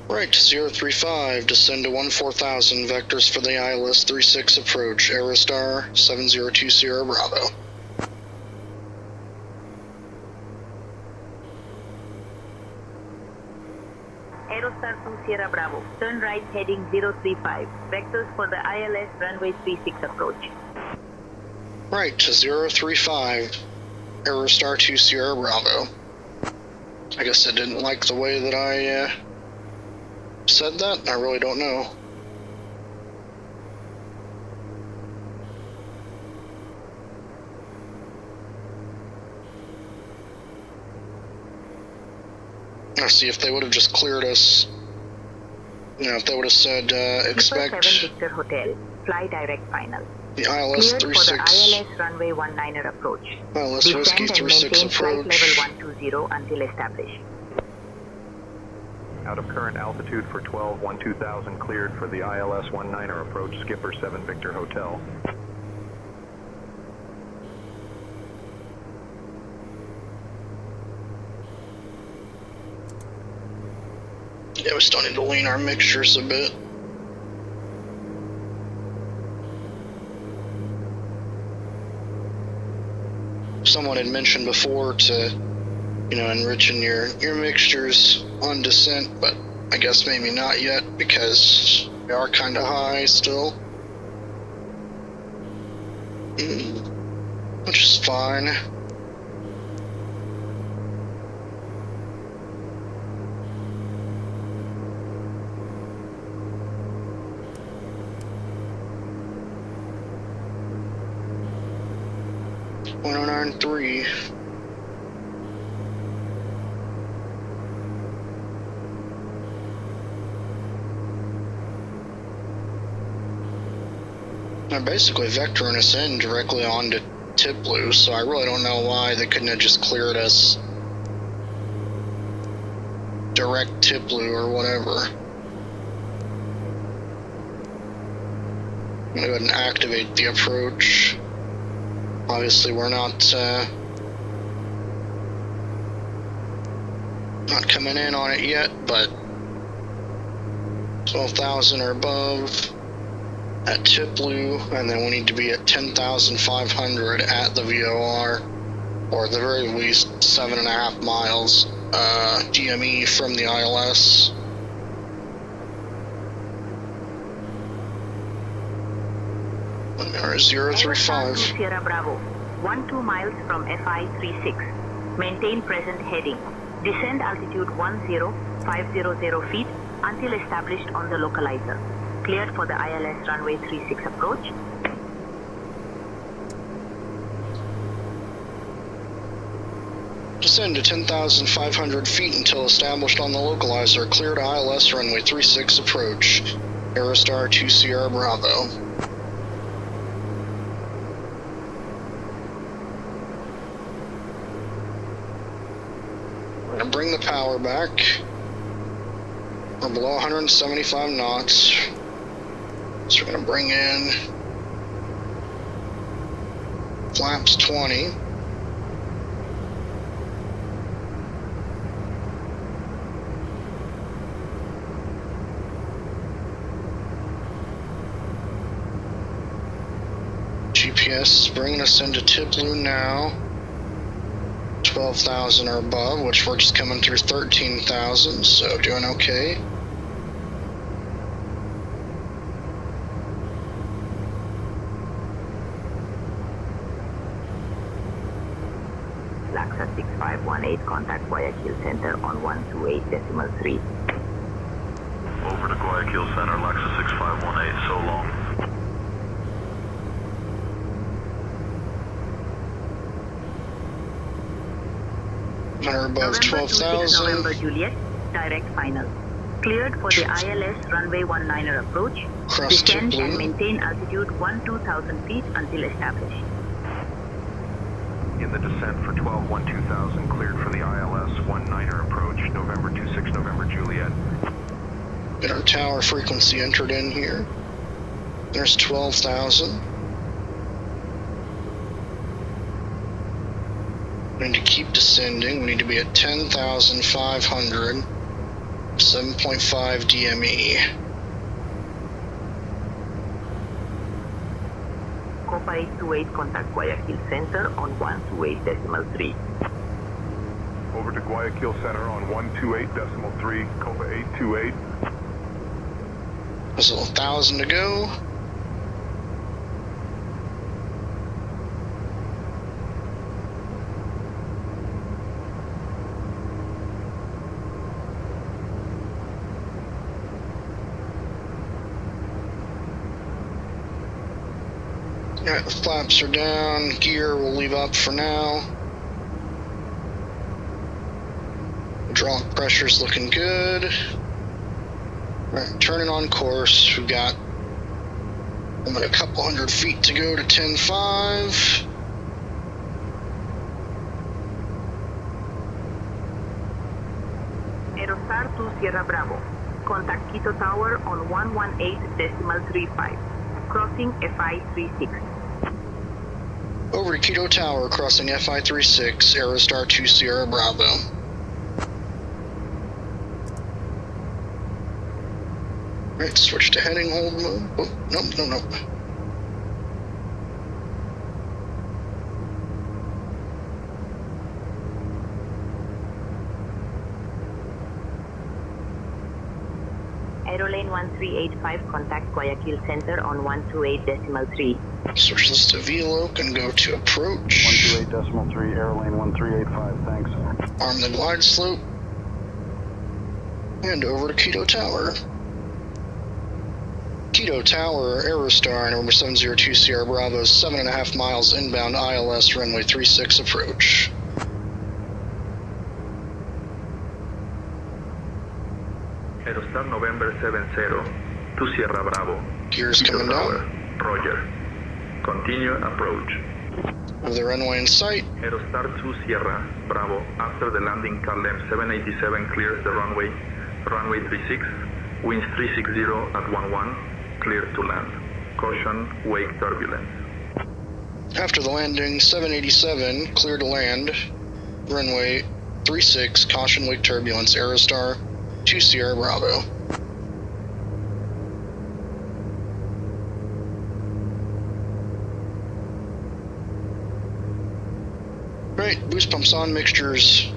Right, 035, descend to 14,000. Vectors for the ILS 36 approach. Aerostar 702 Sierra Bravo. Aerostar 2 Sierra Bravo. Turn right heading 035. Vectors for the ILS runway 36 approach. Right, to 035. Aerostar 2 Sierra Bravo. I guess I didn't like the way that I said that. I really don't know. Let's see if they would have just cleared us. You know, if they would have said, expect 7 Victor Hotel, fly direct final. the ILS Cleared 36. for the ILS runway 19er approach. ILS Whiskey Descend and 36 maintain flight approach. level 120 until established. Out of current altitude for 12-2000, cleared for the ILS 19er approach, Skipper 7 Victor Hotel. Yeah, we still need to lean our mixtures a bit. Someone had mentioned before to, you know, enriching your mixtures on descent, but I guess maybe not yet because they are kind of high still. Which is fine. .093. I'm basically vectoring us in directly onto tip blue, so I really don't know why they couldn't have just cleared us direct tip blue or whatever. I'm gonna go ahead and activate the approach. Obviously, we're not coming in on it yet, but 12,000 or above at tip blue, and then we need to be at 10,500 at the VOR, or at the very least 7.5 miles DME from the ILS. Or 035. Sierra Bravo, 12 miles from FI 36. Maintain present heading. Descend altitude 10500 feet until established on the localizer. Cleared for the ILS runway 36 approach. Descend to 10,500 feet until established on the localizer. Clear to ILS runway 36 approach. Aerostar 2 Sierra Bravo. We're gonna bring the power back. We're below 175 knots. So we're gonna bring in flaps 20. GPS is bringing us into tip blue now. 12,000 or above, which we're just coming through 13,000, so doing okay. Laxa 6518, contact Guayaquil Center on 128.3. Over to Guayaquil Center, Laxa 6518, so long. Or above November 26 November 12,000. Juliet, direct final. Cleared for the ILS runway 19er approach. Cross to Descend and blue. maintain altitude 12,000 feet until established. In the descent for 12-2000, cleared for the ILS 19er approach, November 26 November Juliet. Get our tower frequency entered in here. There's 12,000. We need to keep descending. We need to be at 10,500. 7.5 DME. Copa 828, contact Guayaquil Center on 128.3. Over to Guayaquil Center on 128.3, Copa 828. There's 1,000 to go. Alright, the flaps are down. Gear we'll leave up for now. Hydraulic pressure's looking good. Alright, turning on course. We've got a couple hundred feet to go to 10.5. Aerostar 2 Sierra Bravo. Contact Quito Tower on 118.35. Crossing FI 36. Over to Quito Tower, crossing FI 36, Aerostar 2 Sierra Bravo. Alright, switch to heading hold mode. Oh, nope. Aerolane 1385, contact Guayaquil Center on 128.3. Switch this to VLOC and go to approach. 128.3, Airlane 1385, thanks. Arm the glide slope. And over to Quito Tower. Quito Tower, Aerostar, number 702 Sierra Bravo, 7.5 miles inbound ILS, runway 36 approach. Aerostar November 70 to Sierra Bravo. Gears coming down. Roger. Continue approach. With the runway in sight. Aerostar 2 Sierra Bravo. After the landing, KLM 787 clears the runway 36, winds 360 at 11, clear to land. Caution, wake turbulence. After the landing, 787, clear to land. Runway 36, caution, wake turbulence, Aerostar 2 Sierra Bravo. Right, boost pumps on, mixtures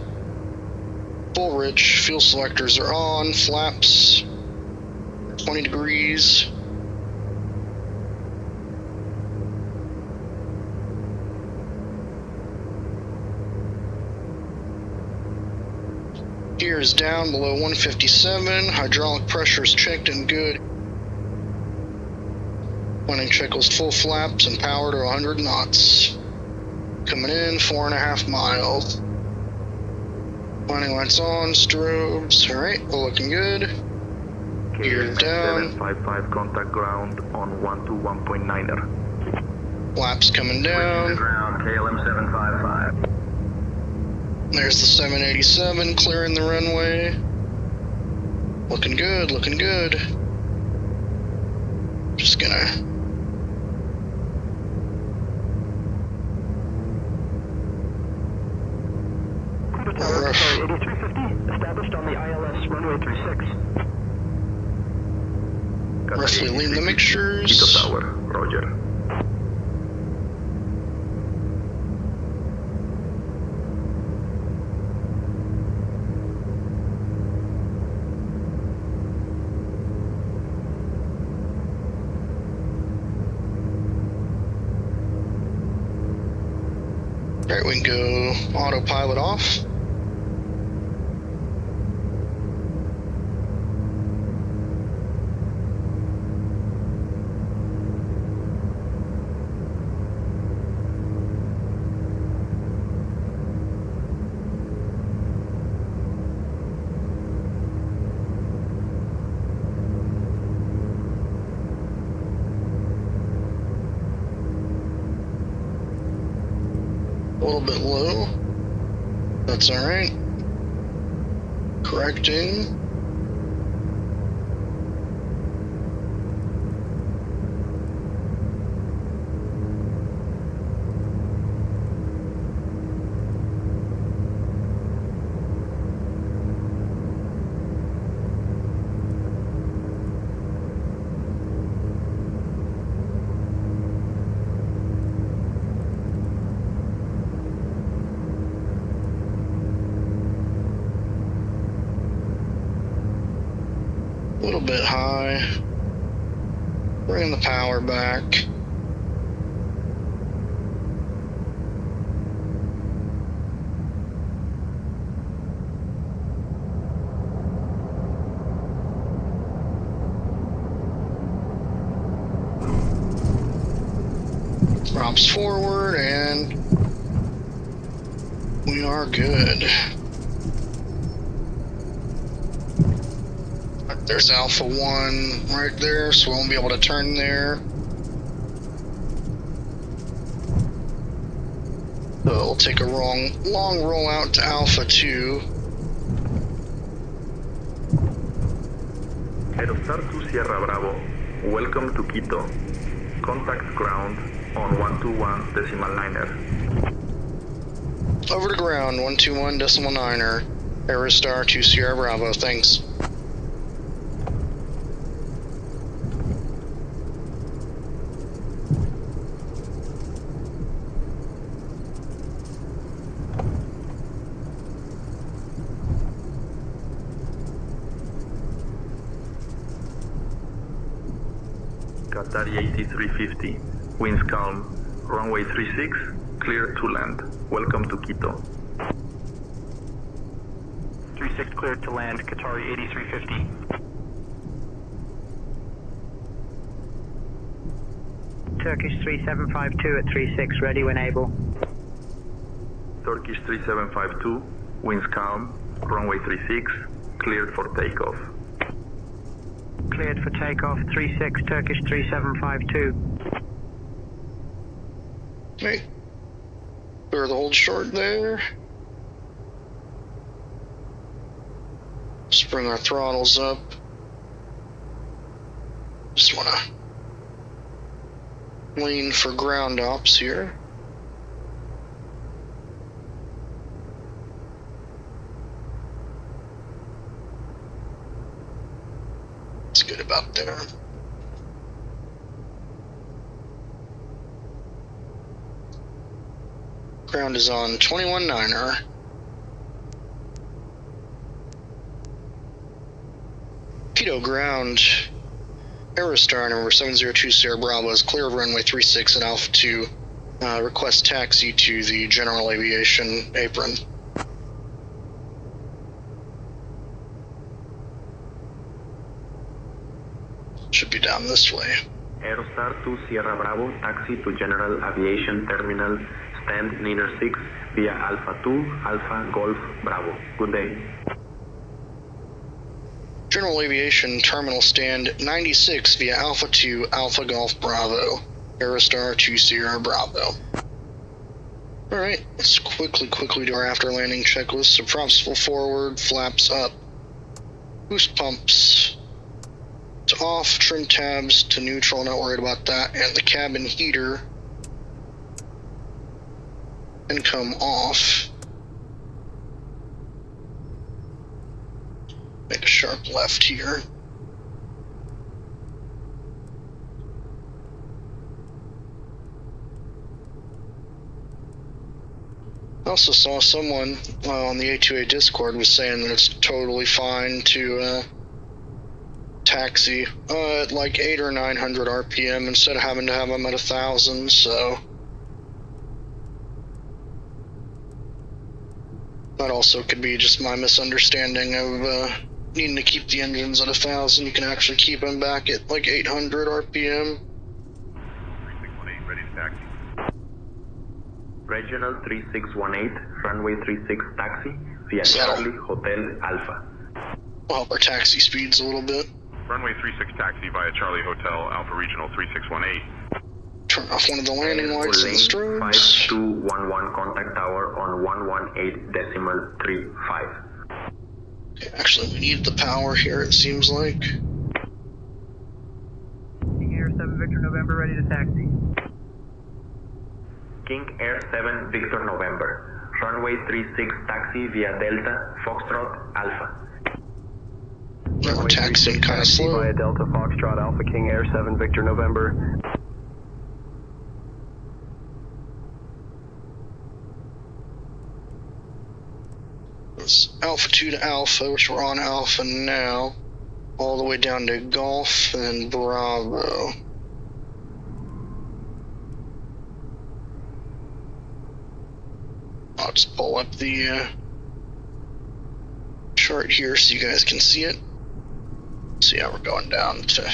full rich, fuel selectors are on, flaps 20 degrees. Gear is down below 157, hydraulic pressure is checked and good. Landing checklist full flaps and power to 100 knots. Coming in 4.5 miles. Landing lights on, strobes. Alright, we're looking good. Gear down. 755 contact ground on 121.9er. Flaps coming down. Ground KLM 755. There's the 787 clearing the runway. Looking good, looking good. Just gonna rough. 8350, established on the ILS runway 36. Roughly lean the mixtures. Quito Tower, roger. Alright, we can go autopilot off. little bit low. That's alright. Correcting. A little bit high. Bringing the power back. Props forward, and we are good. There's Alpha 1 right there, so we won't be able to turn there. So we'll take a long roll out to Alpha 2. Aerostar 2 Sierra Bravo, welcome to Quito. Contact ground on 121.9er. Over to ground, 121.9er. Aerostar 2 Sierra Bravo, thanks. Qatari 8350, winds calm, runway 36, clear to land. Welcome to Quito. 36 cleared to land, Qatari 8350. Turkish 3752 at 36, ready when able. Turkish 3752, winds calm, runway 36, cleared for takeoff. Cleared for takeoff, 36, Turkish 3752. Okay. Clear the hold short there. Just bring our throttles up. Just wanna lean for ground ops here. It's good about there. Ground is on 21.9er. Quito ground. Aerostar number 702 Sierra Bravo is clear of runway 36 at Alpha 2. Request taxi to the general aviation apron. Should be down this way. Aerostar 2 Sierra Bravo, taxi to General Aviation Terminal, stand Niner 6 via Alpha 2, Alpha Golf Bravo. Good day. General Aviation Terminal stand 96 via Alpha 2, Alpha Golf Bravo. Aerostar 2 Sierra Bravo. Alright, let's quickly do our after landing checklist. So props full forward, flaps up. Boost pumps to off, trim tabs to neutral, not worried about that, and the cabin heater can come off. Make a sharp left here. I also saw someone on the A2A Discord was saying that it's totally fine to taxi at like 800 or 900 RPM instead of having to have them at 1,000, so that also could be just my misunderstanding of needing to keep the engines at 1,000. You can actually keep them back at like 800 RPM. 3618, ready to taxi. Regional 3618, runway 36 taxi via Charlie Hotel Alpha. We'll help our taxi speeds a little bit. Runway 36 taxi via Charlie Hotel Alpha Regional 3618. Turn off one of the landing Full lights and the lane strobes. 5211 contact tower on 118.35. Okay, actually, we need the power here, it seems like. King Air 7 Victor November, ready to taxi. King Air 7 Victor November. Runway 36 taxi via Delta Foxtrot Alpha. Yeah, we're taxiing kind of slow. Via Delta Foxtrot Alpha King Air 7 Victor November. It's Alpha 2 to Alpha, which we're on Alpha now. All the way down to Golf and Bravo. I'll just pull up the chart here so you guys can see it. So yeah, we're going down to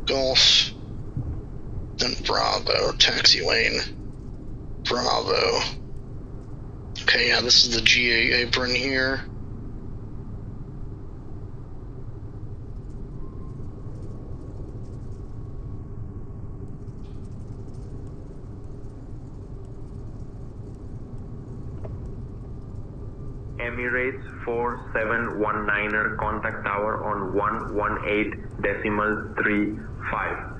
Golf, then Bravo, taxi lane, Bravo. Okay, yeah, this is the GA apron here. Emirates 4719er contact tower on 118.35.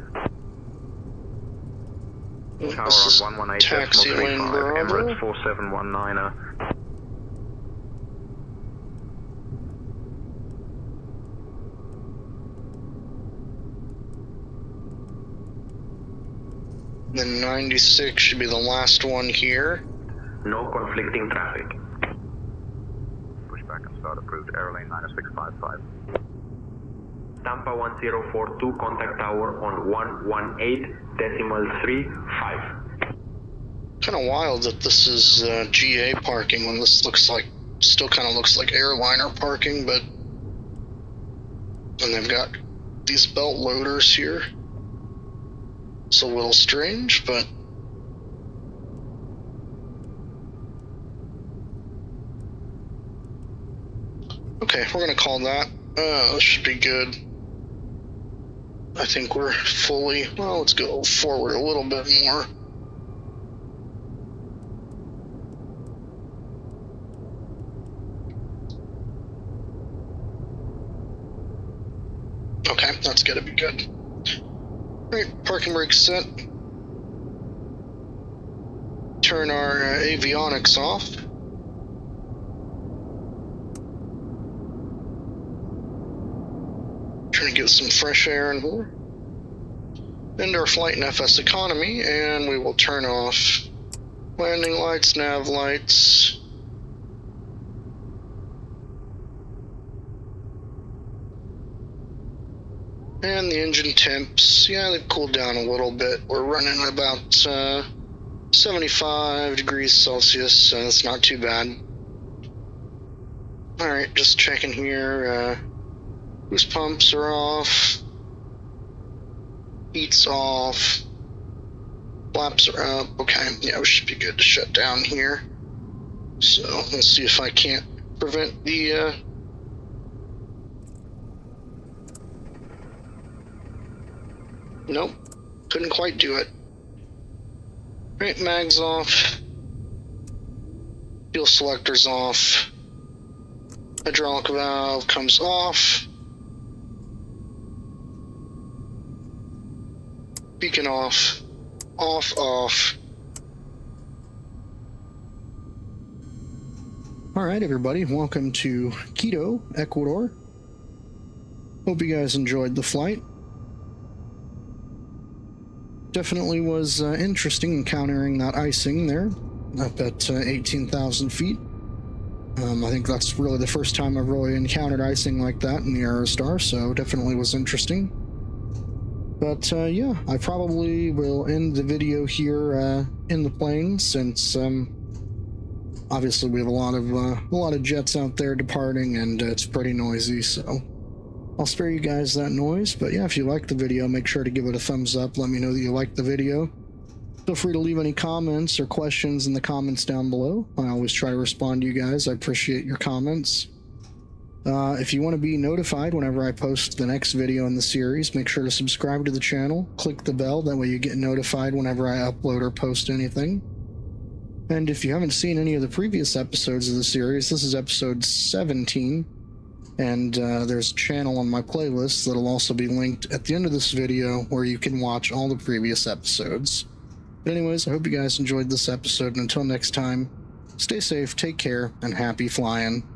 Tower This on is taxi lane 118.35, Bravo. Emirates 4719er. Then 96 should be the last one here. No conflicting traffic. Pushback and start approved, airlane 9655. Tampa 1042 contact tower on 118.35. Kind of wild that this is GA parking when this looks like, still kind of looks like airliner parking, but and they've got these belt loaders here. It's a little strange, but okay, we're gonna call that. This should be good. I think we're fully, well, let's go forward a little bit more. Okay, that's gotta be good. Alright, parking brake set. Turn our avionics off. Trying to get some fresh air in here. Into our flight and FS economy, and we will turn off landing lights, nav lights. And the engine temps, yeah, they've cooled down a little bit. We're running about 75 degrees Celsius, so that's not too bad. Alright, just checking here. Boost pumps are off. Heat's off. Flaps are up. Okay, yeah, we should be good to shut down here. So, let's see if I can't prevent the nope, couldn't quite do it. Right, mags off. Fuel selector's off. Hydraulic valve comes off. Beacon off. Off, off. Alright, everybody, welcome to Quito, Ecuador. Hope you guys enjoyed the flight. Definitely was interesting encountering that icing there up at 18,000 feet. I think that's really the first time I've really encountered icing like that in the Aerostar, so definitely was interesting. But yeah, I probably will end the video here in the plane, since obviously we have a lot of jets out there departing, and it's pretty noisy, so I'll spare you guys that noise. But yeah, if you like the video, make sure to give it a thumbs up. Let me know that you liked the video. Feel free to leave any comments or questions in the comments down below. I always try to respond to you guys. I appreciate your comments. If you want to be notified whenever I post the next video in the series, make sure to subscribe to the channel, click the bell, that way you get notified whenever I upload or post anything. And if you haven't seen any of the previous episodes of the series, this is episode 17, and there's a channel on my playlist that'll also be linked at the end of this video where you can watch all the previous episodes. But anyways, I hope you guys enjoyed this episode, and until next time, stay safe, take care, and happy flying.